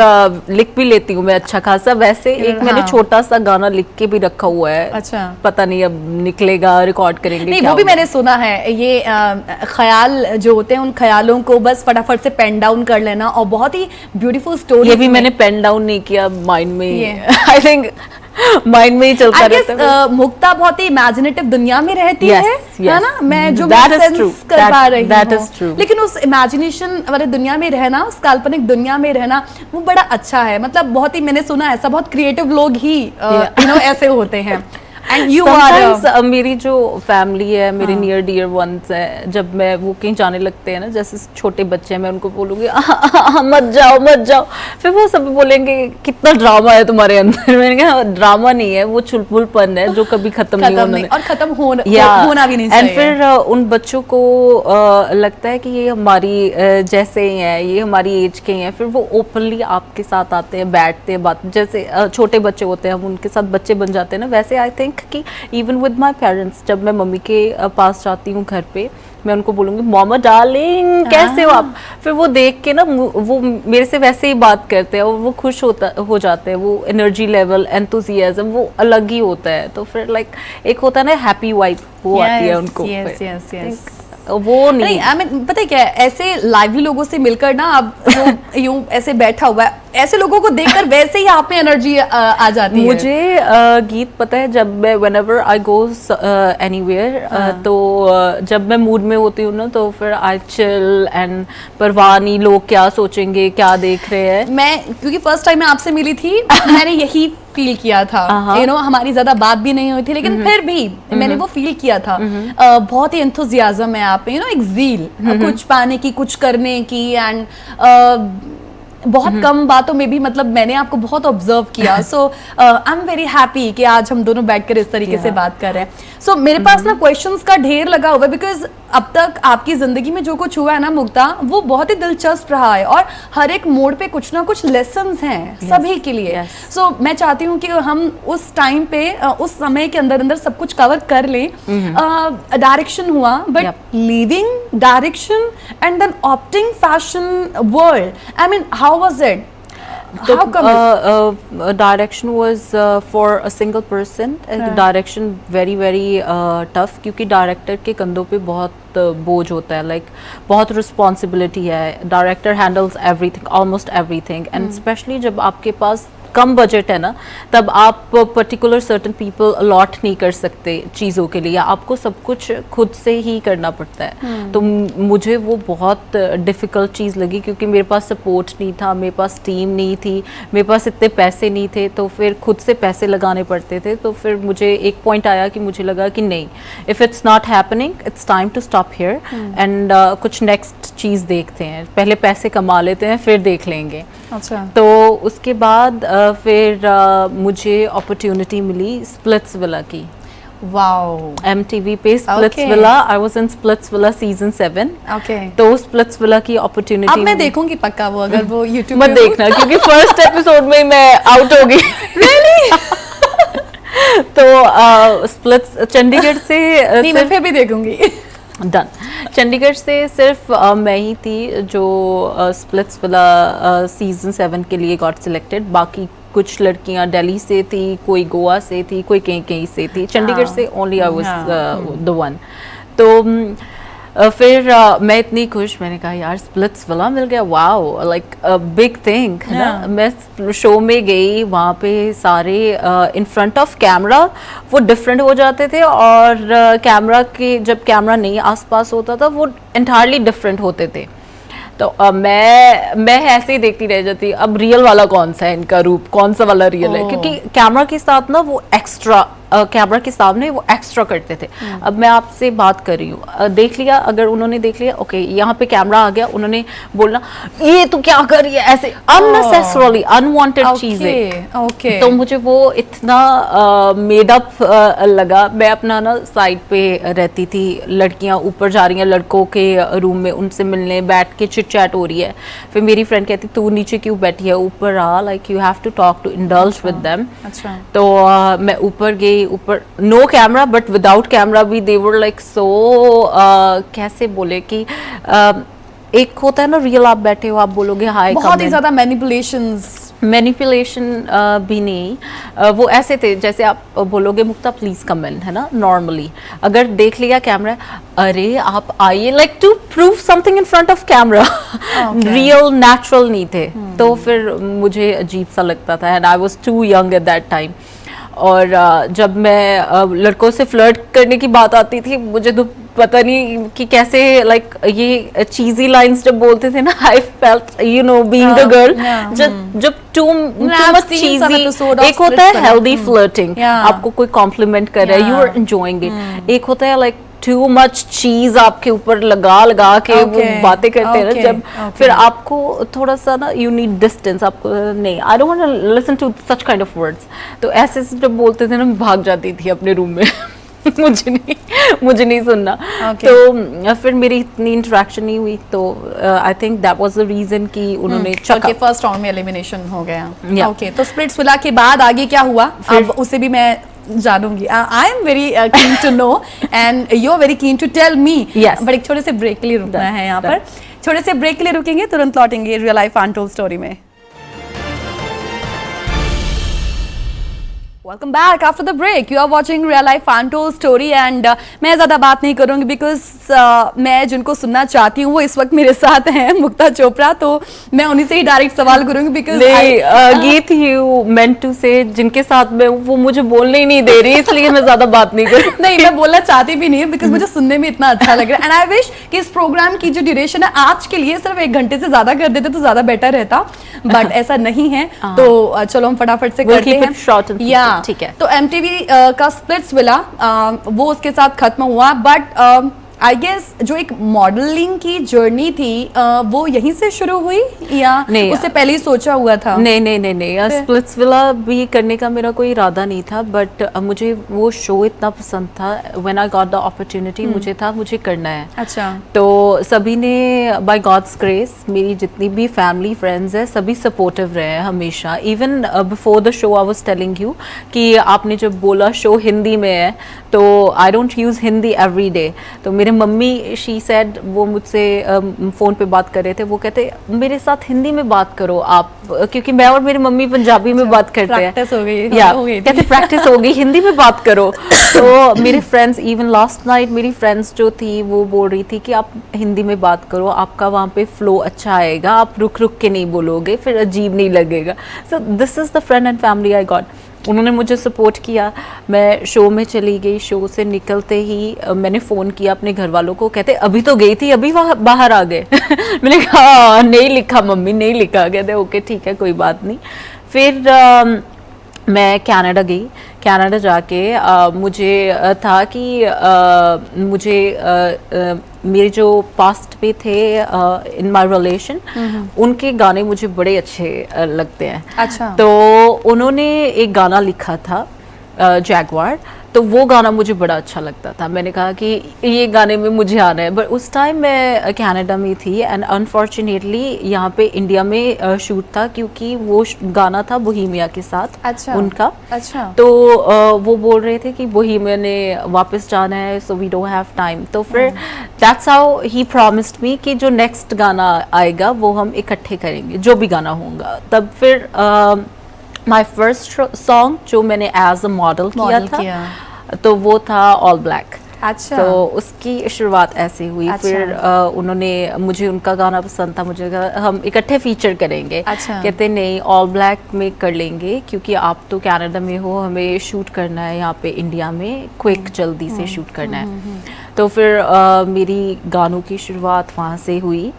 लिख भी लेती हूँ मैं अच्छा खासा। वैसे एक मैंने छोटा सा गाना लिख के भी रखा हुआ है, अच्छा, पता नहीं अब निकलेगा, रिकॉर्ड करेंगे। नहीं, वो भी मैंने सुना है। ये ख्याल जो होते हैं, उन ख्यालों को बस फटाफट से पेन डाउन कर लेना, और बहुत ही ब्यूटीफुल स्टोरी। ये भी मैंने पेन डाउन नहीं किया, माइंड में, आई थिंक माइंड में ही चलता रहता है। मुक्ता बहुत ही इमेजिनेटिव दुनिया में रहती है ना, मैं जो सेंस कर पा रही हूँ, लेकिन उस इमेजिनेशन वाले दुनिया में रहना, उस काल्पनिक दुनिया में रहना, वो बड़ा अच्छा है। मतलब बहुत ही, मैंने सुना ऐसा बहुत क्रिएटिव लोग ही ऐसे होते हैं। And you are मेरी जो फैमिली है, मेरे नियर डियर वंस है, जब मैं वो कहीं जाने लगते हैं ना, जैसे छोटे बच्चे हैं, मैं उनको बोलूँगी मत जाओ मत जाओ, फिर वो सब बोलेंगे कितना ड्रामा है तुम्हारे अंदर। मैंने कहा ड्रामा नहीं है, वो चुलबुलपन है जो कभी खत्म नहीं होना, और खत्म होना भी नहीं चाहिए। एंड फिर उन बच्चों को लगता है कि ये हमारी जैसे ही हैं, ये हमारी एज के हैं, फिर वो ओपनली आपके साथ आते हैं, बैठते हैं, बात, जैसे छोटे बच्चे होते हैं हम उनके साथ बच्चे बन जाते हैं ना, वैसे आई थिंक कि इवन विद माई पेरेंट्स, जब मैं मम्मी के पास जाती हूँ घर पे, मैं उनको बोलूँगी मॉमा डार्लिंग कैसे हो आप, फिर वो देख के ना वो मेरे से वैसे ही बात करते हैं और वो खुश हो जाते हैं। वो एनर्जी लेवल, एंथुसियाज्म वो अलग ही होता है। तो फिर लाइक एक होता है ना हैप्पी वाइब, वो आती है उनको। वो नहीं, आई मीन पता है क्या है, ऐसे लाइवली लोगों से मिलकर ना, अब यूं ऐसे बैठा हुआ है, ऐसे लोगों को देखकर वैसे ही आप में एनर्जी आ जाती है। मुझे गीत पता है, जब मैं whenever I go anywhere, तो जब मैं मूड में होती हूँ ना, तो फिर I chill and परवाह नहीं लोग क्या सोचेंगे, क्या देख रहे हैं। मैं क्योंकि फर्स्ट टाइम मैं आपसे मिली थी, मैंने यही फील किया था, हमारी ज्यादा बात भी नहीं हुई थी, लेकिन फिर भी मैंने वो फील किया था। बहुत ही एंथुसियाज्म है आप में, एक ज़ील, कुछ पाने की, कुछ करने की, एंड बहुत कम बातों में भी, मतलब मैंने आपको बहुत ऑब्जर्व किया। सो आई एम वेरी हैप्पी कि आज हम दोनों बैठकर इस तरीके से बात कर रहे हैं। सो मेरे पास ना क्वेश्चंस का ढेर लगा हुआ है, बिकॉज अब तक आपकी जिंदगी में जो कुछ हुआ है ना मुक्ता, वो बहुत ही दिलचस्प रहा है, और हर एक मोड़ पे कुछ ना कुछ लेसन्स हैं सभी के लिए। सो मैं चाहती हूँ कि हम उस टाइम पे, उस समय के अंदर अंदर सब कुछ कवर कर लें। डायरेक्शन हुआ, but leaving direction and then opting fashion world, I mean how was it? Direction was for a single person. Direction very very tough, क्योंकि डायरेक्टर के कंधों पे बहुत बोझ होता है, लाइक बहुत रिस्पॉन्सिबिलिटी है। Director handles everything, almost everything, and specially जब आपके पास कम बजट है ना, तब आप पर्टिकुलर सर्टन पीपल अलॉट नहीं कर सकते चीज़ों के लिए, आपको सब कुछ खुद से ही करना पड़ता है। तो मुझे वो बहुत डिफ़िकल्ट चीज़ लगी, क्योंकि मेरे पास सपोर्ट नहीं था, मेरे पास टीम नहीं थी, मेरे पास इतने पैसे नहीं थे, तो फिर खुद से पैसे लगाने पड़ते थे। तो फिर मुझे एक पॉइंट आया कि मुझे लगा कि नहीं, if it's not happening, it's time to stop here and कुछ नेक्स्ट चीज़ देखते हैं, पहले पैसे कमा लेते हैं फिर देख लेंगे। अच्छा। तो उसके बाद फिर मुझे अपॉर्चुनिटी मिली स्प्लिट्सविला की। वाओ। MTV पे Splitsvilla, I was in Splitsvilla season 7। Okay. तो स्प्लिट्सविला की अपॉर्चुनिटी अब मैं देखूंगी पक्का वो, अगर वो YouTube मत देखना, क्योंकि फर्स्ट एपिसोड में मैं आउट हो गई। Really? तो स्प्लिट्स चंडीगढ़ से नहीं, मैं फिर भी देखूंगी। डन। चंडीगढ़ से सिर्फ मैं ही थी जो स्प्लिट्सविला सीजन 7 के लिए गॉट सिलेक्टेड। बाकी कुछ लड़कियां दिल्ली से थी, कोई गोवा से थी, कोई कहीं कहीं से थी। चंडीगढ़ से only I was the one. तो फिर मैं इतनी खुश, मैंने कहा यार स्प्लिट्सविला मिल गया, वाओ, लाइक बिग थिंग है ना। मैं शो में गई, वहाँ पे सारे इन फ्रंट ऑफ कैमरा वो डिफरेंट हो जाते थे, और कैमरा के जब कैमरा नहीं आसपास होता था वो एंटायरली डिफरेंट होते थे। तो मैं ऐसे ही देखती रह जाती, अब रियल वाला कौन सा है, इनका रूप कौन सा वाला रियल है, क्योंकि कैमरा के साथ ना वो एक्स्ट्रा, कैमरा के सामने वो एक्स्ट्रा करते थे। अब मैं आपसे बात कर रही हूँ, देख लिया, अगर उन्होंने देख लिया ओके यहाँ पे कैमरा आ गया, उन्होंने बोलना ये तो क्या कर रही है, ऐसे अननेसेसरली अनवांटेड चीजें। तो मुझे वो इतना मेड अप लगा। मैं अपना ना साइड पे रहती थी, लड़कियां ऊपर जा रही हैं लड़कों के रूम में, उनसे मिलने बैठ के चिट चैट हो रही है। फिर मेरी फ्रेंड कहती तू नीचे क्यों बैठी है, ऊपर आ, like you have to talk to indulge with them. तो मैं ऊपर गई, ऊपर no camera but without camera भी दे वर लाइक सो, कैसे बोले कि एक होता है ना रियल, आप बैठे हो आप बोलोगे हाय, बहुत ही ज्यादा मैनिपुलेशन भी नहीं, वो ऐसे थे जैसे आप बोलोगे मुक्ता प्लीज कम इन, है ना, नॉर्मली। अगर देख लिया कैमरा, अरे आप आइए, like to prove something in front of camera, real natural नहीं थे। तो फिर मुझे अजीब सा लगता था, and I was too young at that time. और जब मैं लड़कों से फ्लर्ट करने की बात आती थी, मुझे तो पता नहीं कि कैसे, लाइक ये चीजी लाइंस जब बोलते थे ना, I felt you know being the girl, जब टू मच चीजी, एक होता है हेल्दी फ्लर्टिंग, आपको कोई कॉम्प्लीमेंट कर रहा है, यू आर एंजॉयिंग इट। एक होता है लाइक टू मच चीज आपके ऊपर लगा के वो बातें करते हैं ना, जब फिर आपको थोड़ा सा ना यू नीड डिस्टेंस, आपको नहीं, I don't want to listen to such kind of words. तो ऐसे जब बोलते थे ना, मैं भाग जाती थी अपने रूम में मुझे नहीं सुनना। तो फिर मेरी इतनी इंटरेक्शन नहीं हुई, तो I think that was the reason कि उन्होंने फर्स्ट राउंड में एलिमिनेशन हो गया। ओके, तो स्प्लिट्सविला के बाद आगे क्या हुआ, अब उसे भी मैं जानूंगी। I am very keen to know and you are very keen to tell me. But एक छोटे से ब्रेक के लिए रुकना है यहाँ पर, छोटे से ब्रेक के लिए रुकेंगे, तुरंत लौटेंगे रियल लाइफ अनटोल्ड स्टोरी में। Welcome back after the break, you are watching real life untold story and मैं ज़्यादा बात नहीं करूंगी बिकॉज मैं जिनको सुनना चाहती हूँ वो इस वक्त मेरे साथ हैं, मुक्ता चोपड़ा, तो मैं उन्हीं से ही डायरेक्ट सवाल करूंगी बिकॉज गीत यू मेंट टू से जिनके साथ मैं, वो मुझे बोलने ही नहीं दे रही, इसलिए मैं ज़्यादा बात नहीं कर नहीं, मैं बोलना चाहती भी नहीं बिकॉज मुझे सुनने में इतना अच्छा लग रहा है। एंड आई विश कि इस प्रोग्राम की जो ड्यूरेशन है आज के लिए सिर्फ 1 घंटे से ज़्यादा कर देते तो ज़्यादा बेटर रहता, बट ऐसा नहीं है। तो चलो हम फटाफट से करते हैं। या ठीक है, तो MTV का स्प्लिट्सविला वो उसके साथ खत्म हुआ, बट आई गेस जो एक मॉडलिंग की जर्नी थी वो यहीं से शुरू हुई या नहीं, उससे पहले ही सोचा हुआ था? नहीं, स्प्लिट्सविला भी करने का मेरा कोई इरादा नहीं था, बट मुझे वो शो इतना पसंद था, when I got the opportunity मुझे करना है। अच्छा, तो सभी ने बाय गॉड्स ग्रेस, मेरी जितनी भी फैमिली फ्रेंड्स है सभी सपोर्टिव रहे हैं हमेशा। Even before the show I was telling you कि आपने जब बोला शो हिंदी में है, तो I don't use Hindi every day, तो मेरे मम्मी शी सेड, वो मुझसे फ़ोन पे बात कर रहे थे, वो कहते मेरे साथ हिंदी में बात करो आप, क्योंकि मैं और मेरी मम्मी पंजाबी में बात करते हैं, प्रैक्टिस हो गई, कहते प्रैक्टिस हो गई, हिंदी में बात करो। तो मेरे फ्रेंड्स, इवन लास्ट नाइट मेरी फ्रेंड्स जो थी वो बोल रही थी कि आप हिंदी में बात करो, आपका वहाँ पे फ्लो अच्छा आएगा, आप रुक के नहीं बोलोगे, फिर अजीब नहीं लगेगा। So this is the friend and family I got. उन्होंने मुझे सपोर्ट किया, मैं शो में चली गई, शो से निकलते ही मैंने फ़ोन किया अपने घर वालों को, कहते अभी तो गई थी, अभी वहाँ बाहर आ गए मैंने कहा नहीं लिखा मम्मी, नहीं लिखा। कहते ओके ठीक है कोई बात नहीं। फिर मैं कनाडा गई, कनाडा जाके मुझे था कि मुझे मेरे जो पास्ट पे थे इन माय रिलेशन, उनके गाने मुझे बड़े अच्छे लगते हैं। अच्छा, तो उन्होंने एक गाना लिखा था जैगवार, तो वो गाना मुझे बड़ा अच्छा लगता था। मैंने कहा कि ये गाने में मुझे आना है, बट उस टाइम मैं कनाडा में थी एंड अनफॉर्चुनेटली यहाँ पे इंडिया में शूट था, क्योंकि वो गाना था बोहेमिया के साथ। अच्छा, उनका। अच्छा, तो वो बोल रहे थे कि बोहेमिया ने वापस जाना है, so we don't have time. तो फिर that's how he promised me कि जो नेक्स्ट गाना आएगा वो हम इकट्ठे करेंगे, जो भी गाना होगा। तब फिर माय फर्स्ट सॉन्ग जो मैंने एज अ मॉडल किया था, तो वो था ऑल ब्लैक। अच्छा। तो उसकी शुरुआत ऐसे हुई। अच्छा। फिर उन्होंने मुझे उनका गाना पसंद था, मुझे कहा हम इकट्ठे फीचर करेंगे। अच्छा। कहते नहीं, ऑल ब्लैक में कर लेंगे क्योंकि आप तो कनाडा में हो, हमें शूट करना है यहाँ पे इंडिया में, क्विक जल्दी से शूट करना है। तो फिर मेरी गानों की शुरुआत वहाँ से हुई।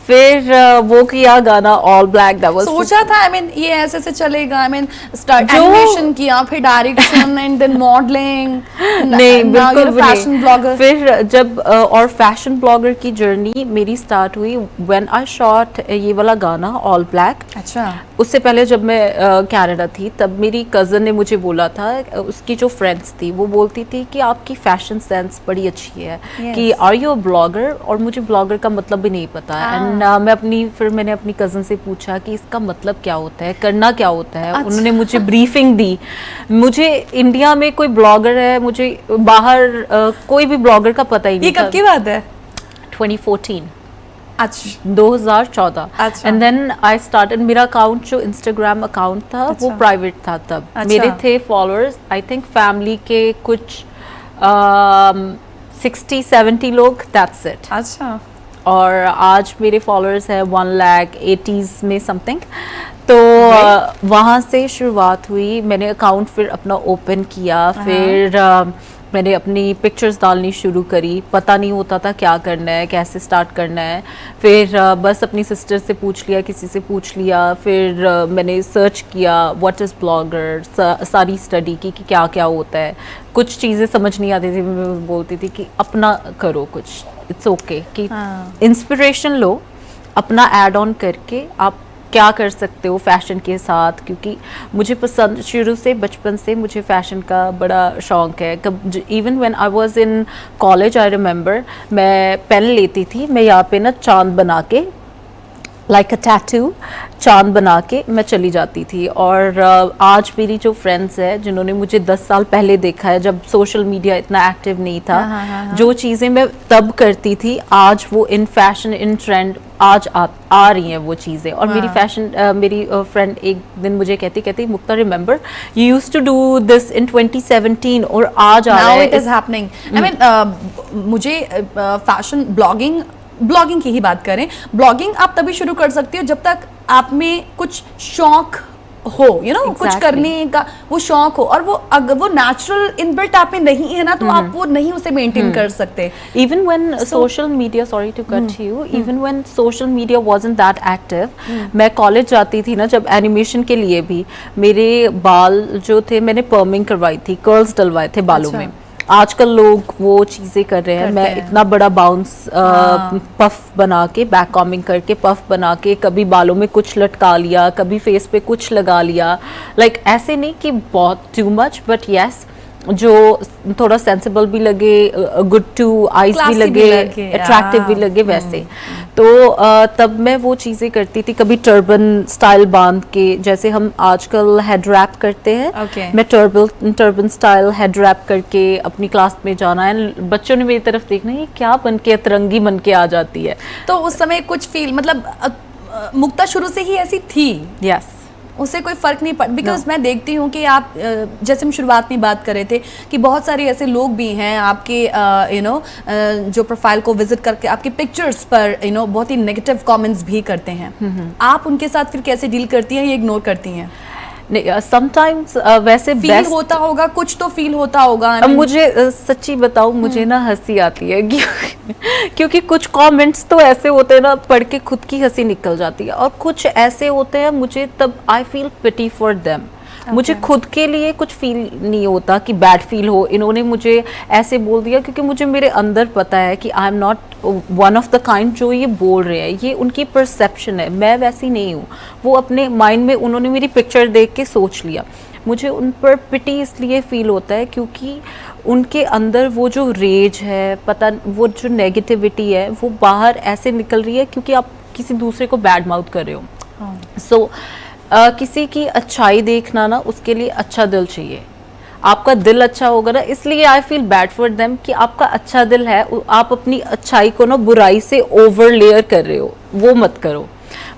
फिर वो किया गाना ऑल ब्लैक, दैट वाज सोचा था आई मीन ये ऐसे से चलेगा, आई मीन स्टार्ट एनिमेशन किया, फिर डायरेक्शन एंड देन मॉडलिंग, नहीं बिल्कुल भी फैशन नहीं। ब्लॉगर। फिर जब और फैशन ब्लॉगर की जर्नी मेरी स्टार्ट हुई व्हेन आई शॉट ये वाला गाना ऑल ब्लैक। अच्छा। उससे पहले जब मैं कनाडा थी तब मेरी कज़न ने मुझे बोला था, उसकी जो फ्रेंड्स थी वो बोलती थी कि आपकी फैशन सेंस बड़ी अच्छी है, कि आर यू अ ब्लॉगर, और मुझे ब्लॉगर का मतलब भी नहीं पता। एंड मैंने अपनी कज़न से पूछा कि इसका मतलब क्या होता है, करना क्या होता है। अच्छा। उन्होंने मुझे ब्रीफिंग दी। मुझे इंडिया में कोई ब्लॉगर है, मुझे बाहर कोई भी ब्लॉगर का पता ही नहीं था। ये कब की बात है? 2014। अच्छा। 2014। अच्छा। एंड देन आई स्टार्टेड, मेरा अकाउंट जो इंस्टाग्राम अकाउंट था वो प्राइवेट था तब। अच्छा। मेरे थे फॉलोअर्स आई थिंक फैमिली के कुछ 60-70 लोग, दैट्स इट। अच्छा। और आज मेरे फॉलोअर्स हैं 1 लाख 80s में समथिंग। तो वहाँ से शुरुआत हुई। मैंने अकाउंट फिर अपना ओपन किया, फिर मैंने अपनी पिक्चर्स डालनी शुरू करी। पता नहीं होता था क्या करना है, कैसे स्टार्ट करना है। फिर बस अपनी सिस्टर से पूछ लिया, किसी से पूछ लिया। फिर मैंने सर्च किया व्हाट इज़ ब्लॉगर, सारी स्टडी की कि क्या क्या होता है। कुछ चीज़ें समझ नहीं आती थी, मैं बोलती थी कि अपना करो कुछ, इट्स ओके कि इंस्पिरेशन लो, अपना ऐड ऑन करके आप क्या कर सकते हो फैशन के साथ। क्योंकि मुझे पसंद शुरू से, बचपन से मुझे फैशन का बड़ा शौक है। Even when I was in college I remember, मैं पेन लेती थी, मैं यहाँ पे ना चांद बना के, लाइक अ टैटू, चांद बना के मैं चली जाती थी। और आज मेरी जो फ्रेंड्स है जिन्होंने मुझे 10 साल पहले देखा है, जब सोशल मीडिया इतना एक्टिव नहीं था, जो चीज़ें मैं तब करती थी आज वो इन फैशन, इन ट्रेंड आज आ रही हैं वो चीज़ें। और मेरी फ्रेंड एक दिन मुझे कहती Mukta, remember you used to do this in 2017 और आज आ रहा है, it is happening. I mean मुझे फैशन ब्लॉगिंग की ही बात करें, ब्लॉगिंग आप तभी शुरू कर सकती हो जब तक आप में कुछ शौक हो, यू नो, कुछ करने का वो शौक हो, और वो अगर वो नेचुरल इनबिल्ट आप में नहीं है ना, तो आप वो नहीं उसे मेंटेन कर सकते। Even when social media, sorry to cut you, even when social media wasn't that active, मैं कॉलेज जाती थी ना जब, एनिमेशन के लिए भी मेरे बाल जो थे मैंने पर्मिंग करवाई थी, कर्ल्स डलवाए थे बालों में। आजकल लोग वो चीज़ें कर रहे हैं। मैं इतना बड़ा बाउंस पफ बना के, बैक कॉमिंग करके पफ बना के, कभी बालों में कुछ लटका लिया, कभी फेस पे कुछ लगा लिया। लाइक ऐसे नहीं कि बहुत टू मच, बट यस जो थोड़ा सेंसिबल भी लगे, गुड टू आइज भी लगे, अट्रैक्टिव भी लगे, वैसे। तो तब मैं वो चीज़ें करती थी। कभी टर्बन स्टाइल बांध के, जैसे हम आजकल हेड रैप करते हैं, मैं टर्बन स्टाइल हेड रैप करके अपनी क्लास में जाना है, बच्चों ने मेरी तरफ देखना, ये क्या बन के अतरंगी बन के आ जाती है। तो उस समय कुछ फील, मतलब मुक्ता शुरू से ही ऐसी थी? यस, उससे कोई फर्क नहीं पड़ा। बिकॉज मैं देखती हूँ कि आप, जैसे हम शुरुआत में बात कर रहे थे कि बहुत सारे ऐसे लोग भी हैं आपके जो प्रोफाइल को विजिट करके आपकी पिक्चर्स पर बहुत ही नेगेटिव कमेंट्स भी करते हैं। आप उनके साथ फिर कैसे डील करती हैं, या इग्नोर करती हैं? समटाइम्स वैसे फील होता होगा, कुछ तो फील होता होगा। अब मुझे सच्ची बताऊं, मुझे ना हंसी आती है क्योंकि कुछ कमेंट्स तो ऐसे होते हैं ना, पढ़ के खुद की हंसी निकल जाती है, और कुछ ऐसे होते हैं मुझे तब I feel pity for them. मुझे खुद के लिए कुछ फील नहीं होता कि बैड फील हो, इन्होंने मुझे ऐसे बोल दिया, क्योंकि मुझे मेरे अंदर पता है कि I am not one of the kind जो ये बोल रहे हैं, ये उनकी परसेप्शन है, मैं वैसी नहीं हूँ। वो अपने माइंड में उन्होंने मेरी पिक्चर देख के सोच लिया। मुझे उन पर पिटी इसलिए फील होता है क्योंकि उनके अंदर वो जो रेज है, पता वो जो नेगेटिविटी है, वो बाहर ऐसे निकल रही है क्योंकि आप किसी दूसरे को बैड माउथ कर रहे हो। सो किसी की अच्छाई देखना ना, उसके लिए अच्छा दिल चाहिए। आपका दिल अच्छा होगा ना, इसलिए I feel bad for them कि आपका अच्छा दिल है, आप अपनी अच्छाई को ना बुराई से ओवर लेयर कर रहे हो, वो मत करो।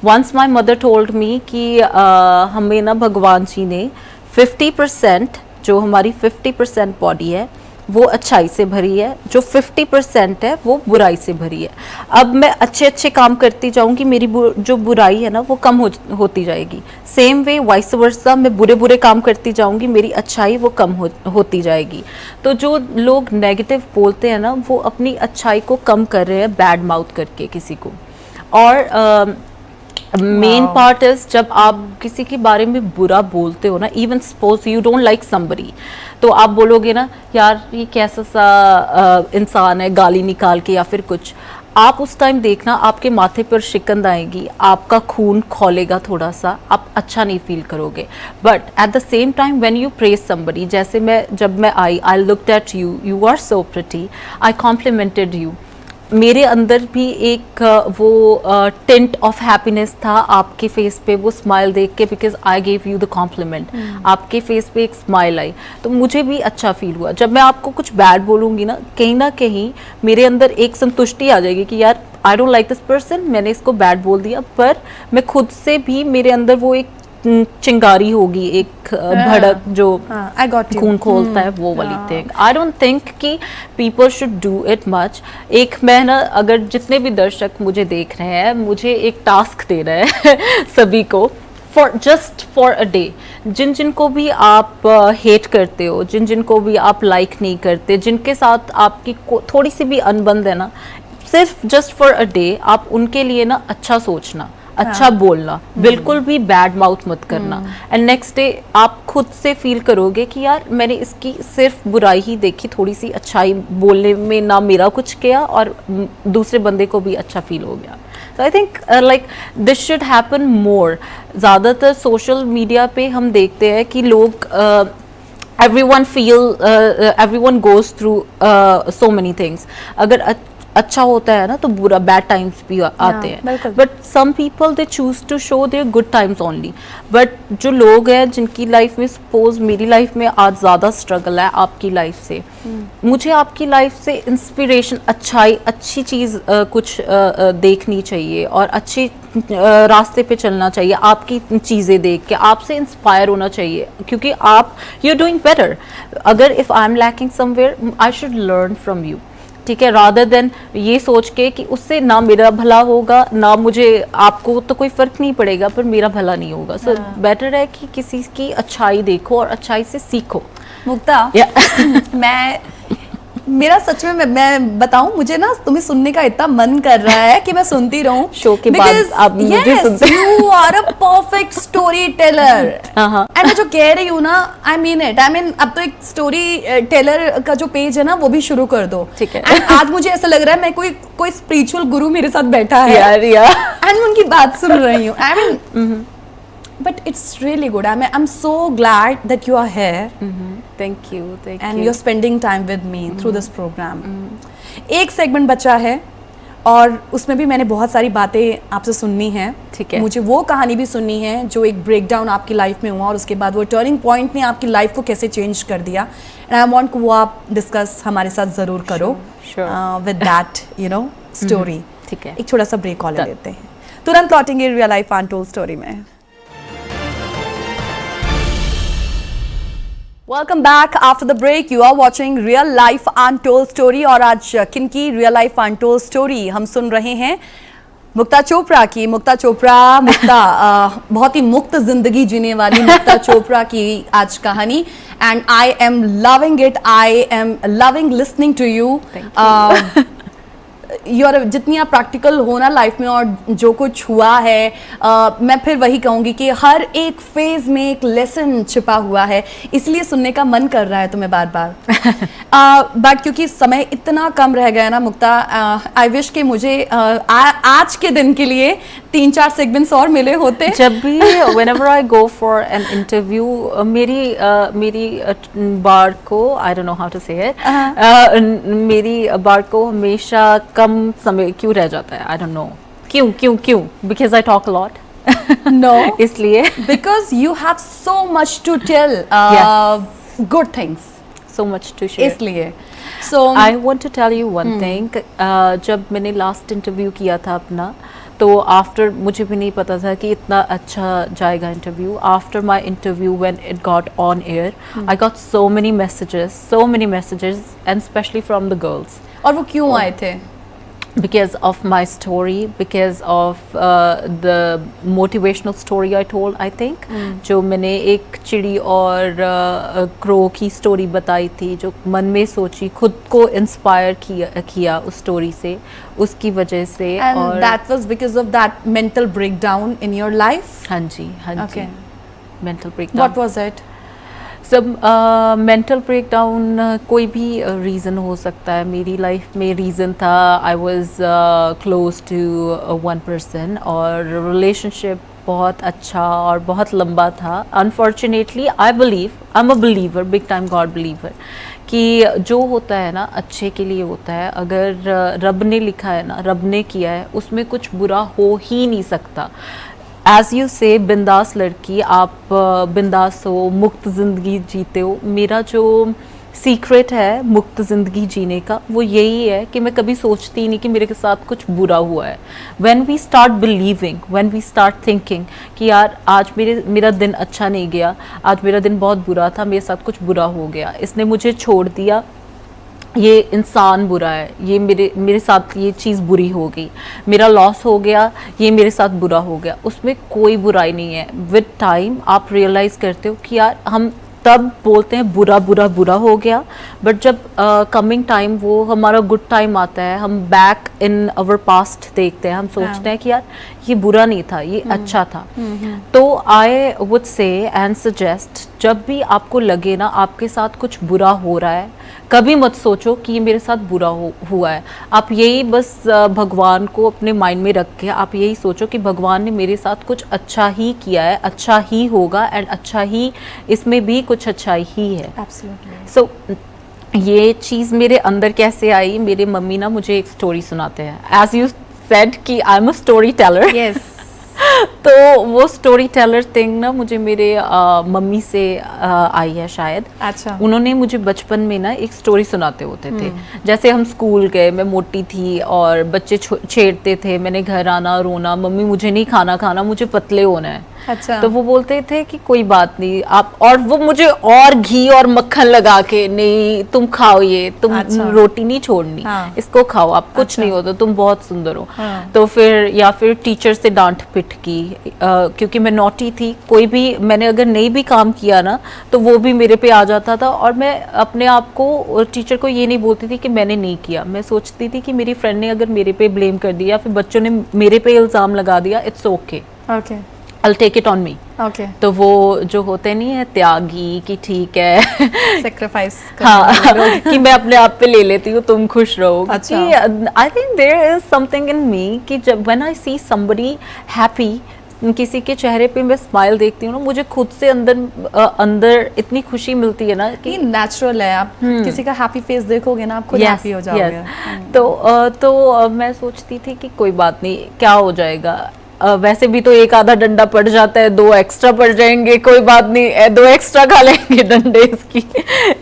Once my mother told me कि हमें ना भगवान जी ने 50%, जो हमारी 50% बॉडी है, वो अच्छाई से भरी है, जो 50% है वो बुराई से भरी है। अब मैं अच्छे अच्छे काम करती जाऊंगी, मेरी जो बुराई है ना वो कम होती जाएगी। सेम वे वाइस वर्सा, मैं बुरे बुरे काम करती जाऊंगी, मेरी अच्छाई वो कम होती जाएगी। तो जो लोग नेगेटिव बोलते हैं ना, वो अपनी अच्छाई को कम कर रहे हैं बैड माउथ करके किसी को। और मेन पार्ट इज, जब आप किसी के बारे में बुरा बोलते हो ना, even suppose you don't like somebody, तो आप बोलोगे ना यार ये कैसा सा इंसान है, गाली निकाल के या फिर कुछ, आप उस टाइम देखना आपके माथे पर शिकंद आएगी, आपका खून खौलेगा थोड़ा सा, आप अच्छा नहीं फील करोगे। But at the same time when you praise somebody, जैसे जब मैं I looked at you, you are so pretty, I complimented you, मेरे अंदर भी एक वो टिंट ऑफ हैप्पीनेस था आपके फेस पे, वो स्माइल देख के, because I gave you the compliment. आपके फेस पे एक स्माइल आई तो मुझे भी अच्छा फील हुआ। जब मैं आपको कुछ बैड बोलूँगी ना कहीं मेरे अंदर एक संतुष्टि आ जाएगी कि यार I don't like this person, मैंने इसको बैड बोल दिया, पर मैं खुद से भी, मेरे अंदर वो एक चिंगारी होगी, एक भड़क जो खून खोलता है, वो वाली थिंग। आई डोंट थिंक कि people should do it much. एक मैं ना, अगर जितने भी दर्शक मुझे देख रहे हैं, मुझे एक टास्क दे रहे हैं सभी को, जस्ट फॉर अ डे, जिन को भी आप हेट करते हो, जिन को भी आप लाइक नहीं करते, जिनके साथ आपकी थोड़ी सी भी अनबन है ना, सिर्फ जस्ट फॉर अ डे आप उनके लिए ना अच्छा सोचना, अच्छा बोलना, बिल्कुल भी बैड माउथ मत करना। एंड नेक्स्ट डे आप खुद से फील करोगे कि यार मैंने इसकी सिर्फ बुराई ही देखी, थोड़ी सी अच्छाई बोलने में ना मेरा कुछ किया और दूसरे बंदे को भी अच्छा फील हो गया। So I think like this should happen more. ज़्यादातर सोशल मीडिया पे हम देखते हैं कि लोग everyone goes through so many things। अगर अच्छा होता है ना तो बुरा, बैड टाइम्स भी आते हैं, but some people they choose to show their good times only. But जो लोग हैं जिनकी लाइफ में, सपोज मेरी लाइफ में आज ज़्यादा स्ट्रगल है आपकी लाइफ से, मुझे आपकी लाइफ से इंस्पिरेशन, अच्छी चीज़ कुछ देखनी चाहिए और अच्छे रास्ते पे चलना चाहिए, आपकी चीज़ें देख के आपसे इंस्पायर होना चाहिए, क्योंकि आप यू आर डूइंग बेटर। अगर if I am lacking somewhere, I should learn from you, ठीक है, रादर देन ये सोच के कि उससे ना मेरा भला होगा ना मुझे, आपको तो कोई फर्क नहीं पड़ेगा पर मेरा भला नहीं होगा। सो बेटर है कि किसी की अच्छाई देखो और अच्छाई से सीखो। मुक्ता, मेरा सच में मैं बताऊं, मुझे ना तुम्हें सुनने का इतना मन कर रहा है कि मैं सुनती रहूं शो के बाद आप मुझे सुनते। You are a perfect story teller. And मैं जो कह रही हूँ ना, I mean it. I mean अब तो एक स्टोरी टेलर का जो पेज है ना वो भी शुरू कर दो, ठीक है। एंड आज मुझे ऐसा लग रहा है मैं कोई स्पिरिचुअल गुरु मेरे साथ बैठा है यार एंड मैं उनकी बात सुन रही हूँ। I mean but it's really good. I'm so glad that you are here. Thank you. And you're spending time with me through this program. एक सेगमेंट बचा है और उसमें भी मैंने बहुत सारी बातें आपसे सुननी है, ठीक है। मुझे वो कहानी भी सुननी है जो एक ब्रेकडाउन आपकी लाइफ में हुआ और उसके बाद वो टर्निंग पॉइंट ने आपकी लाइफ को कैसे चेंज कर दिया। एंड आई वांट वो आप डिस्कस हमारे साथ ज़रूर करो विद दैट स्टोरी। ठीक है, एक छोटा सा ब्रेक कॉल लेते हैं, तुरंत लौटेंगे रियल लाइफ अनटोल्ड स्टोरी में। Welcome back after the break. You are watching real life untold story और आज किनकी रियल लाइफ अनटोल्ड स्टोरी हम सुन रहे हैं? मुक्ता चोपड़ा की। मुक्ता बहुत ही मुक्त जिंदगी जीने वाली मुक्ता चोपड़ा की आज कहानी। And I am loving it, I am loving listening to you. जितनी आप प्रैक्टिकल हो ना लाइफ में और जो कुछ हुआ है, मैं फिर वही कहूँगी कि हर एक फेज में एक लेसन छिपा हुआ है, इसलिए सुनने का मन कर रहा है तुम्हें बार बार। बट क्योंकि समय इतना कम रह गया ना मुक्ता, आई विश कि मुझे आज के दिन के लिए 3-4 सेगमेंट्स और मिले होते। जब भी whenever I go for an interview, मेरी बार को, I don't know how to say it, मेरी बार को हमेशा कम समय क्यों रह जाता है? I don't know क्यों? Because I talk a lot. No, इसलिए because you have so much to tell, good things, so much to share. इसलिए so I want to tell you one thing. जब मैंने लास्ट इंटरव्यू किया था अपना, तो after, मुझे भी नहीं पता था कि इतना अच्छा जाएगा interview. After my interview when it got on air, I got so many messages and specially from the girls. और वो क्यों आए थे? Because of my story, because of the motivational story I told, I think. जो मैंने एक चिड़ी और क्रो की स्टोरी बताई थी, जो मन में सोची, खुद को इंस्पायर किया उस स्टोरी से, उसकी वजह से. And that was because of that mental breakdown in your life? हाँ जी. Okay. Mental breakdown. What was it? सब मेंटल ब्रेकडाउन कोई भी रीज़न हो सकता है. मेरी लाइफ में रीज़न था, I was close to one person और रिलेशनशिप बहुत अच्छा और बहुत लंबा था. Unfortunately I am a believer, big time God believer, कि जो होता है ना अच्छे के लिए होता है. अगर रब ने लिखा है ना, रब ने किया है, उसमें कुछ बुरा हो ही नहीं सकता. एज़ यू से बिंदास लड़की, आप बिंदास हो, मुक्त ज़िंदगी जीते हो. मेरा जो सीक्रेट है मुक्त ज़िंदगी जीने का वो यही है कि मैं कभी सोचती नहीं कि मेरे के साथ कुछ बुरा हुआ है. When we start believing, when we start thinking कि यार आज मेरा दिन अच्छा नहीं गया, आज मेरा दिन बहुत बुरा था, मेरे साथ कुछ बुरा हो गया, इसने मुझे छोड़ दिया, ये इंसान बुरा है, ये मेरे साथ ये चीज़ बुरी हो गई, मेरा लॉस हो गया, ये मेरे साथ बुरा हो गया, उसमें कोई बुराई नहीं है. विद टाइम आप रियलाइज़ करते हो कि यार हम तब बोलते हैं बुरा हो गया, बट जब कमिंग टाइम वो हमारा गुड टाइम आता है, हम बैक इन अवर पास्ट देखते हैं, हम सोचते हैं कि यार ये बुरा नहीं था, ये अच्छा था. तो I would say and suggest, जब भी आपको लगे ना आपके साथ कुछ बुरा हो रहा है, कभी मत सोचो कि ये मेरे साथ बुरा हुआ है. आप यही बस भगवान को अपने माइंड में रख के आप यही सोचो कि भगवान ने मेरे साथ कुछ अच्छा ही किया है, अच्छा ही होगा, एंड अच्छा ही, इसमें भी कुछ अच्छाई ही है. सो ये चीज़ मेरे अंदर कैसे आई, मेरे मम्मी ना मुझे एक स्टोरी सुनाते हैं. एज यू सेड कि आई am a story teller. Yes. तो वो स्टोरी टेलर थिंग ना मुझे मेरे मम्मी से आई है शायद. अच्छा. उन्होंने मुझे बचपन में ना एक स्टोरी सुनाते होते थे. जैसे हम स्कूल गए, मैं मोटी थी और बच्चे छेड़ते थे, मैंने घर आना रोना, मम्मी मुझे नहीं खाना, मुझे पतले होना है. अच्छा. तो वो बोलते थे कि कोई बात नहीं आप, और वो मुझे और घी और मक्खन लगा के, नहीं तुम खाओ ये, तुम रोटी नहीं छोड़नी, इसको खाओ, आप कुछ नहीं होता, तुम बहुत सुंदर हो. तो फिर टीचर से डांट पिट की, क्योंकि मैं नॉटी थी. कोई भी मैंने अगर नहीं भी काम किया ना तो वो भी मेरे पे आ जाता था, और मैं अपने आप को टीचर को ये नहीं बोलती थी कि मैंने नहीं किया. मैं सोचती थी कि मेरी फ्रेंड ने अगर मेरे पे ब्लेम कर दिया, फिर बच्चों ने मेरे पे इल्ज़ाम लगा दिया, it's okay, I'll take it on me. Okay. तो वो जो होते नहीं है त्यागी कि ठीक है Sacrifice. हाँ कि मैं अपने आप पे ले लेती हूँ, तुम खुश रहो. अच्छा. I think there is something in me कि जब when I see somebody happy, किसी के चेहरे पे मैं स्माइल देखती हूँ ना, मुझे खुद से अंदर इतनी खुशी मिलती है ना कि नेचुरल है. आप किसी का हैप्पी फेस देखोगे ना, आप खुद हैप्पी हो जाओगे. तो मैं सोचती थी कि कोई बात नहीं, क्या हो जाएगा, वैसे भी तो एक आधा डंडा पड़ जाता है, 2 एक्स्ट्रा पड़ जाएंगे, कोई बात नहीं, 2 एक्स्ट्रा खा लेंगे डंडे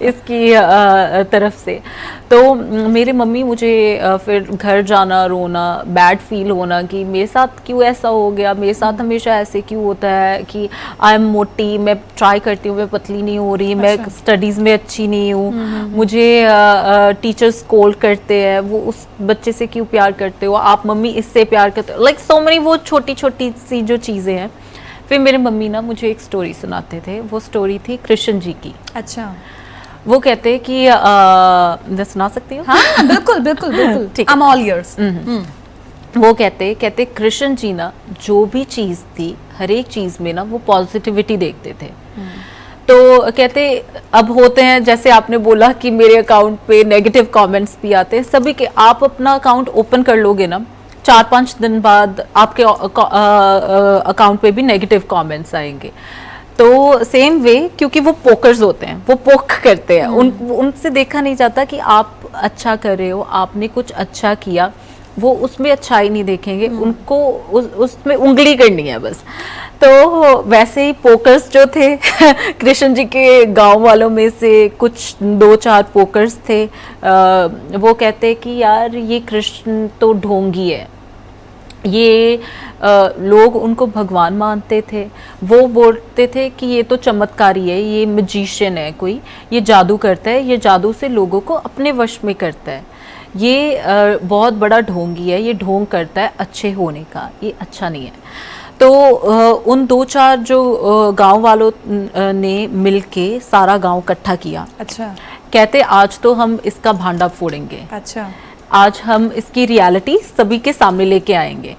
इसकी तरफ से. तो मेरे मम्मी मुझे फिर घर जाना, रोना, बैड फील होना कि मेरे साथ क्यों ऐसा हो गया, मेरे साथ हमेशा ऐसे क्यों होता है कि आई एम मोटी, मैं ट्राई करती हूँ, मैं पतली नहीं हो रही. मैं स्टडीज़ में अच्छी नहीं हूँ, मुझे टीचर्स स्कोल्ड करते हैं, वो उस बच्चे से क्यों प्यार करते हो आप मम्मी, इससे प्यार करते हो, लाइक सो मेनी, वो छोटी छोटी सी जो चीज़ें हैं. फिर मेरे मम्मी ना मुझे एक स्टोरी सुनाते थे. वो स्टोरी थी कृष्ण जी की. अच्छा. वो कहते हैं कि मैं सुना सकती हूँ? हाँ बिल्कुल. ठीक. I'm all yours. वो कहते कृष्ण जी ना जो भी चीज़ थी, हर एक चीज़ में ना वो पॉजिटिविटी देखते थे. तो कहते अब होते हैं, जैसे आपने बोला कि मेरे अकाउंट पे नेगेटिव कमेंट्स भी आते हैं, सभी के. आप अपना अकाउंट ओपन कर लोगे ना, 4-5 दिन बाद आपके अकाउंट पे भी नेगेटिव कमेंट्स आएंगे. तो सेम वे, क्योंकि वो पोकर्स होते हैं, वो पोक करते हैं, उनसे देखा नहीं जाता कि आप अच्छा कर रहे हो, आपने कुछ अच्छा किया, वो उसमें अच्छाई नहीं देखेंगे, उनको उसमें उंगली करनी है बस. तो वैसे ही पोकर्स जो थे कृष्ण जी के गांव वालों में से कुछ 2-4 पोकर्स थे. वो कहते कि यार ये कृष्ण तो ढोंगी है, ये लोग उनको भगवान मानते थे। वो बोलते थे कि ये तो चमत्कारी है, ये मैजिशियन है, कोई ये जादू करता है, ये जादू से लोगों को अपने वश में करता है, ये बहुत बड़ा ढोंगी है, ये ढोंग करता है अच्छे होने का, ये अच्छा नहीं है। तो उन 2-4 जो गांव वालों ने मिलके सारा गांव इकट्ठा किया। अच्छा। कहते आज तो हम इसका भांडा फोड़ेंगे। अच्छा। आज हम इसकी रियलिटी सभी के सामने लेके आएंगे।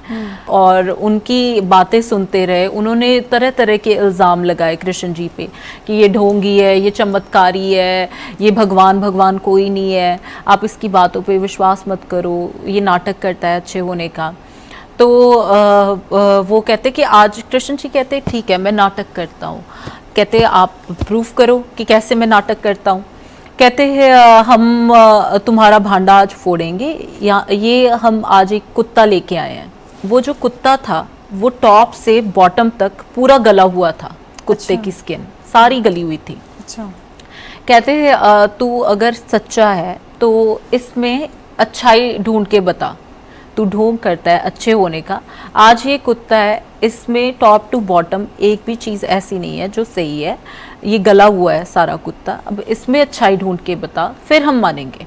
और उनकी बातें सुनते रहे। उन्होंने तरह तरह के इल्ज़ाम लगाए कृष्ण जी पे कि ये ढोंगी है, ये चमत्कारी है, ये भगवान कोई नहीं है, आप इसकी बातों पे विश्वास मत करो, ये नाटक करता है अच्छे होने का। तो वो कहते कि आज कृष्ण जी कहते ठीक है मैं नाटक करता हूँ। कहते आप प्रूफ करो कि कैसे मैं नाटक करता हूँ। कहते हैं हम तुम्हारा भांडा आज फोड़ेंगे, या ये हम आज एक कुत्ता लेके आए हैं। वो जो कुत्ता था वो टॉप से बॉटम तक पूरा गला हुआ था, कुत्ते की स्किन सारी गली हुई थी। अच्छा। कहते हैं तू अगर सच्चा है तो इसमें अच्छाई ढूंढ के बता, तू ढोंग करता है अच्छे होने का। आज ये कुत्ता है, इसमें टॉप टू बॉटम एक भी चीज़ ऐसी नहीं है जो सही है, ये गला हुआ है सारा कुत्ता, अब इसमें अच्छाई ढूंढ के बता फिर हम मानेंगे।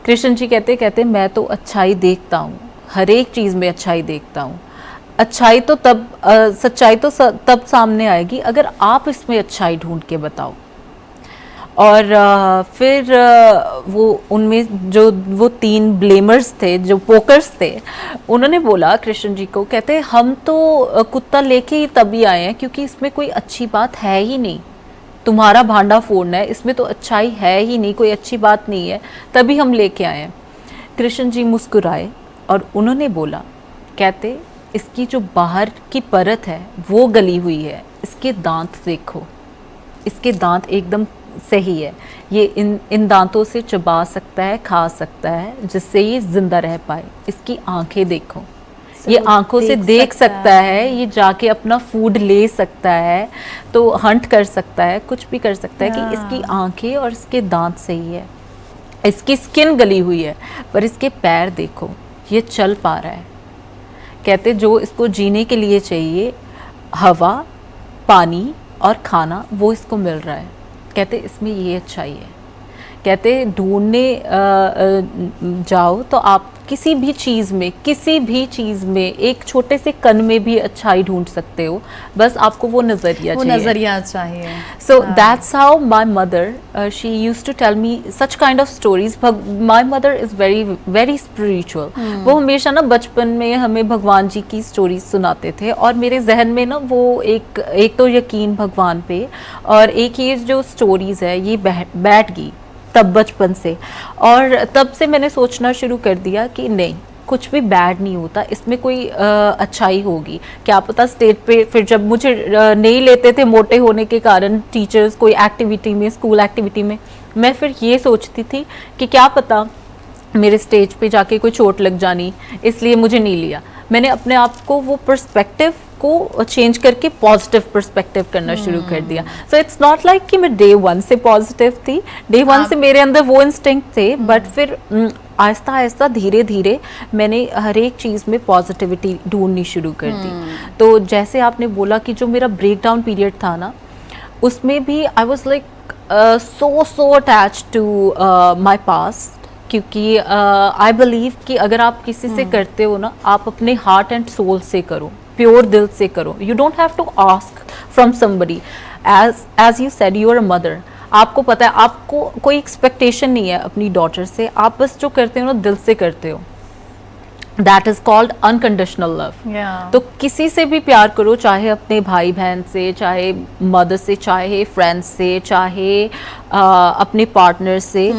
कृष्ण जी कहते मैं तो अच्छाई देखता हूँ, हर एक चीज़ में अच्छाई देखता हूँ। अच्छाई तो तब सच्चाई तो तब सामने आएगी अगर आप इसमें अच्छाई ढूंढ के बताओ। और फिर वो उनमें जो वो 3 ब्लेमर्स थे, जो पोकर्स थे, उन्होंने बोला कृष्ण जी को, कहते हम तो कुत्ता लेके ही तभी आए हैं क्योंकि इसमें कोई अच्छी बात है ही नहीं। तुम्हारा भांडा फोड़ना है, इसमें तो अच्छाई है ही नहीं, कोई अच्छी बात नहीं है, तभी हम लेके आए हैं। कृष्ण जी मुस्कुराए और उन्होंने बोला, कहते इसकी जो बाहर की परत है वो गली हुई है, इसके दांत देखो, इसके दांत एकदम सही है, ये इन दांतों से चबा सकता है, खा सकता है, जिससे ये जिंदा रह पाए। इसकी आंखें देखो, ये आंखों से देख सकता है, ये जाके अपना फूड ले सकता है, तो हंट कर सकता है, कुछ भी कर सकता है कि इसकी आंखें और इसके दांत सही है। इसकी स्किन गली हुई है पर इसके पैर देखो, ये चल पा रहा है। कहते जो इसको जीने के लिए चाहिए, हवा, पानी और खाना, वो इसको मिल रहा है। कहते इसमें ये अच्छाई है। कहते ढूंढने जाओ तो आप किसी भी चीज़ में एक छोटे से कण में भी अच्छाई ढूंढ सकते हो, बस आपको वो नज़रिया चाहिए। So that's how my mother she used to tell me such kind of stories. My mother is very very spiritual. वो हमेशा ना बचपन में हमें भगवान जी की स्टोरीज सुनाते थे और मेरे जहन में ना वो एक तो यकीन भगवान पे और एक ये जो स्टोरीज़ है ये बैठ गई तब बचपन से। और तब से मैंने सोचना शुरू कर दिया कि नहीं, कुछ भी बैड नहीं होता, इसमें कोई अच्छाई होगी। क्या पता स्टेज पे फिर जब मुझे नहीं लेते थे मोटे होने के कारण टीचर्स कोई एक्टिविटी में, स्कूल एक्टिविटी में, मैं फिर ये सोचती थी कि क्या पता मेरे स्टेज पे जाके कोई चोट लग जानी, इसलिए मुझे नहीं लिया। मैंने अपने आप को वो पर्सपेक्टिव को चेंज करके पॉजिटिव पर्सपेक्टिव करना शुरू कर दिया। सो इट्स नॉट लाइक कि मैं डे 1 से पॉजिटिव थी, डे 1 से मेरे अंदर वो इंस्टिंक्ट थे, बट फिर आहिस्ता आहिस्ता धीरे धीरे मैंने हर एक चीज़ में पॉजिटिविटी ढूंढनी शुरू कर दी। तो जैसे आपने बोला कि जो मेरा ब्रेक डाउन पीरियड था ना, उसमें भी I was like so attached to my past. क्योंकि आई बिलीव कि अगर आप किसी से करते हो ना, आप अपने हार्ट एंड सोल से करो, प्योर दिल से करो। You don't have to ask from somebody. As you said, you are a mother. आपको पता है, आपको कोई एक्सपेक्टेशन नहीं है अपनी डॉटर से, आप बस जो करते हो ना दिल से करते हो। That is called unconditional love. तो किसी से भी प्यार करो, चाहे अपने भाई बहन से, चाहे मदर से, चाहे फ्रेंड्स से, चाहे अपने पार्टनर से,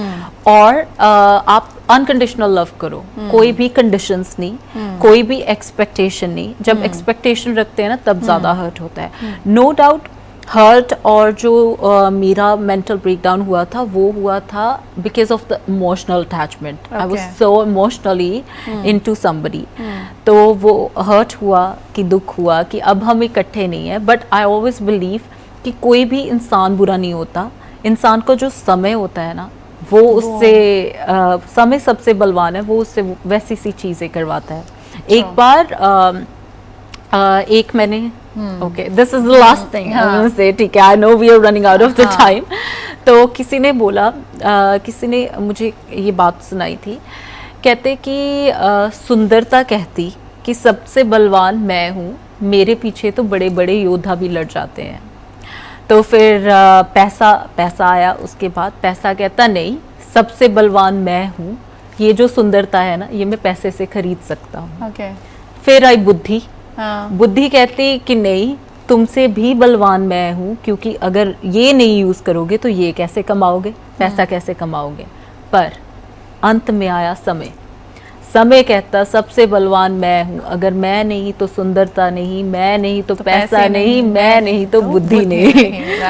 और आप अनकंडीशनल लव करो। कोई भी कंडीशंस नहीं, कोई भी एक्सपेक्टेशन नहीं। जब एक्सपेक्टेशन रखते हैं ना तब ज़्यादा हर्ट होता है। नो डाउट हर्ट, और जो मेरा मेंटल ब्रेकडाउन हुआ था वो हुआ था because of the emotional attachment. I was so emotionally into somebody. तो वो हर्ट हुआ कि दुख हुआ कि अब हम इकट्ठे नहीं है। बट आई ऑलवेज बिलीव कि कोई भी इंसान बुरा नहीं होता। इंसान को जो समय होता है ना, वो उससे समय सबसे बलवान है, वो उससे वैसी सी चीज़ें करवाता है। एक बार एक मैंने okay, this is the last thing I will say, ठीक है, I know we are running out of the time. तो किसी ने बोला, किसी ने मुझे ये बात सुनाई थी, कहते कि सुंदरता कहती कि सबसे बलवान मैं हूँ, मेरे पीछे तो बड़े बड़े योद्धा भी लड़ जाते हैं। तो फिर पैसा आया, उसके बाद पैसा कहता नहीं, सबसे बलवान मैं हूँ, ये जो सुंदरता है ना ये मैं पैसे से खरीद सकता हूँ। फिर आई बुद्धि, बुद्धि कहती कि नहीं, तुमसे भी बलवान मैं हूँ, क्योंकि अगर ये नहीं यूज करोगे तो ये कैसे कमाओगे, पैसा कैसे कमाओगे। पर अंत में आया समय, समय कहता सबसे बलवान मैं हूँ, अगर मैं नहीं तो सुंदरता नहीं, मैं नहीं तो पैसा नहीं, मैं नहीं तो बुद्धि नहीं।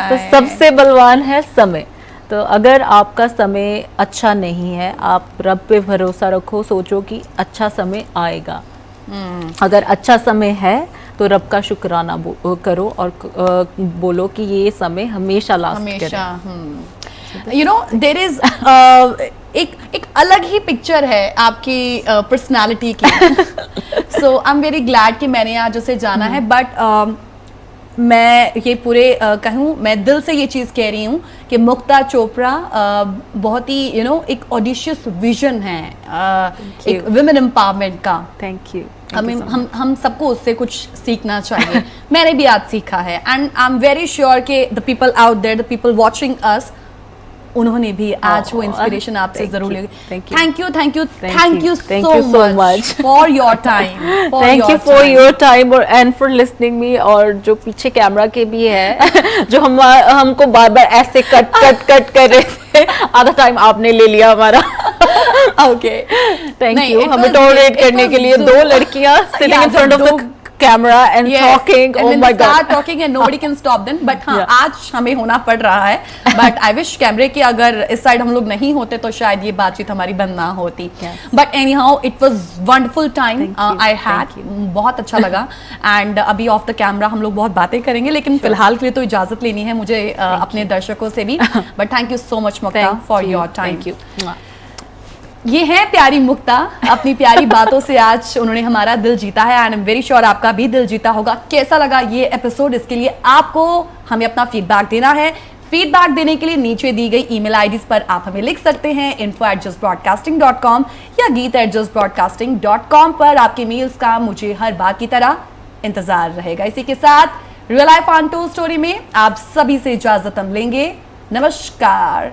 तो सबसे बलवान है समय। तो अगर आपका समय अच्छा नहीं है, आप रब पे भरोसा रखो, सोचो कि अच्छा समय आएगा। अगर अच्छा समय है तो रब का शुक्राना करो और बोलो कि ये समय हमेशा लास्ट करे। यू नो देयर इज एक अलग ही पिक्चर है आपकी पर्सनालिटी की। सो आई एम वेरी ग्लैड कि मैंने आज उसे जाना है। बट मैं ये पूरे कहूँ, मैं दिल से ये चीज़ कह रही हूँ कि मुक्ता चोपड़ा बहुत ही एक ऑडिशियस विजन है एक विमेन एम्पावरमेंट का। Thank you. हम सबको उससे कुछ सीखना चाहिए। मैंने भी आज सीखा है, and I am very sure कि the people out there, the people watching us, उन्होंने भी आज वो इंस्पिरेशन आपसे जरूर लेगी। Thank you so much for your time, thank you for your time और एंड फॉर लिसनिंग मी। और जो पीछे कैमरा के भी है जो हमको बार बार ऐसे कट कर रहे थे, आधा टाइम आपने ले लिया हमारा। ओके, थैंक यू हमें टॉलरेट करने के लिए। दो लड़कियां sitting in front of the camera and talking, oh my god, start talking and nobody can stop them. But हाँ, आज हमें होना पड़ रहा है। But I wish कैमरे के अगर इस साइड हम लोग नहीं होते तो शायद ये बातचीत हमारी बंद ना होती। But anyhow, it was wonderful time I had, बहुत अच्छा लगा। And अभी ऑफ द कैमरा हम लोग बहुत बातें करेंगे, लेकिन फिलहाल के लिए तो इजाजत लेनी है मुझे अपने दर्शकों से भी। But thank you so much Mukta for your time. Thank you. ये है प्यारी मुक्ता, अपनी प्यारी बातों से आज उन्होंने हमारा दिल जीता है, and I am very sure आपका भी दिल जीता होगा। कैसा लगा ये एपिसोड, इसके लिए आपको हमें अपना फीडबैक देना है। फीडबैक देने के लिए नीचे दी गई ईमेल आईडीज पर आप हमें लिख सकते हैं, info@justbroadcasting.com या geet@justbroadcasting.com पर। आपके मेल्स का मुझे हर बार की तरह इंतजार रहेगा। इसी के साथ रियल लाइफ अनटोल्ड स्टोरी में आप सभी से इजाजत हम लेंगे। नमस्कार।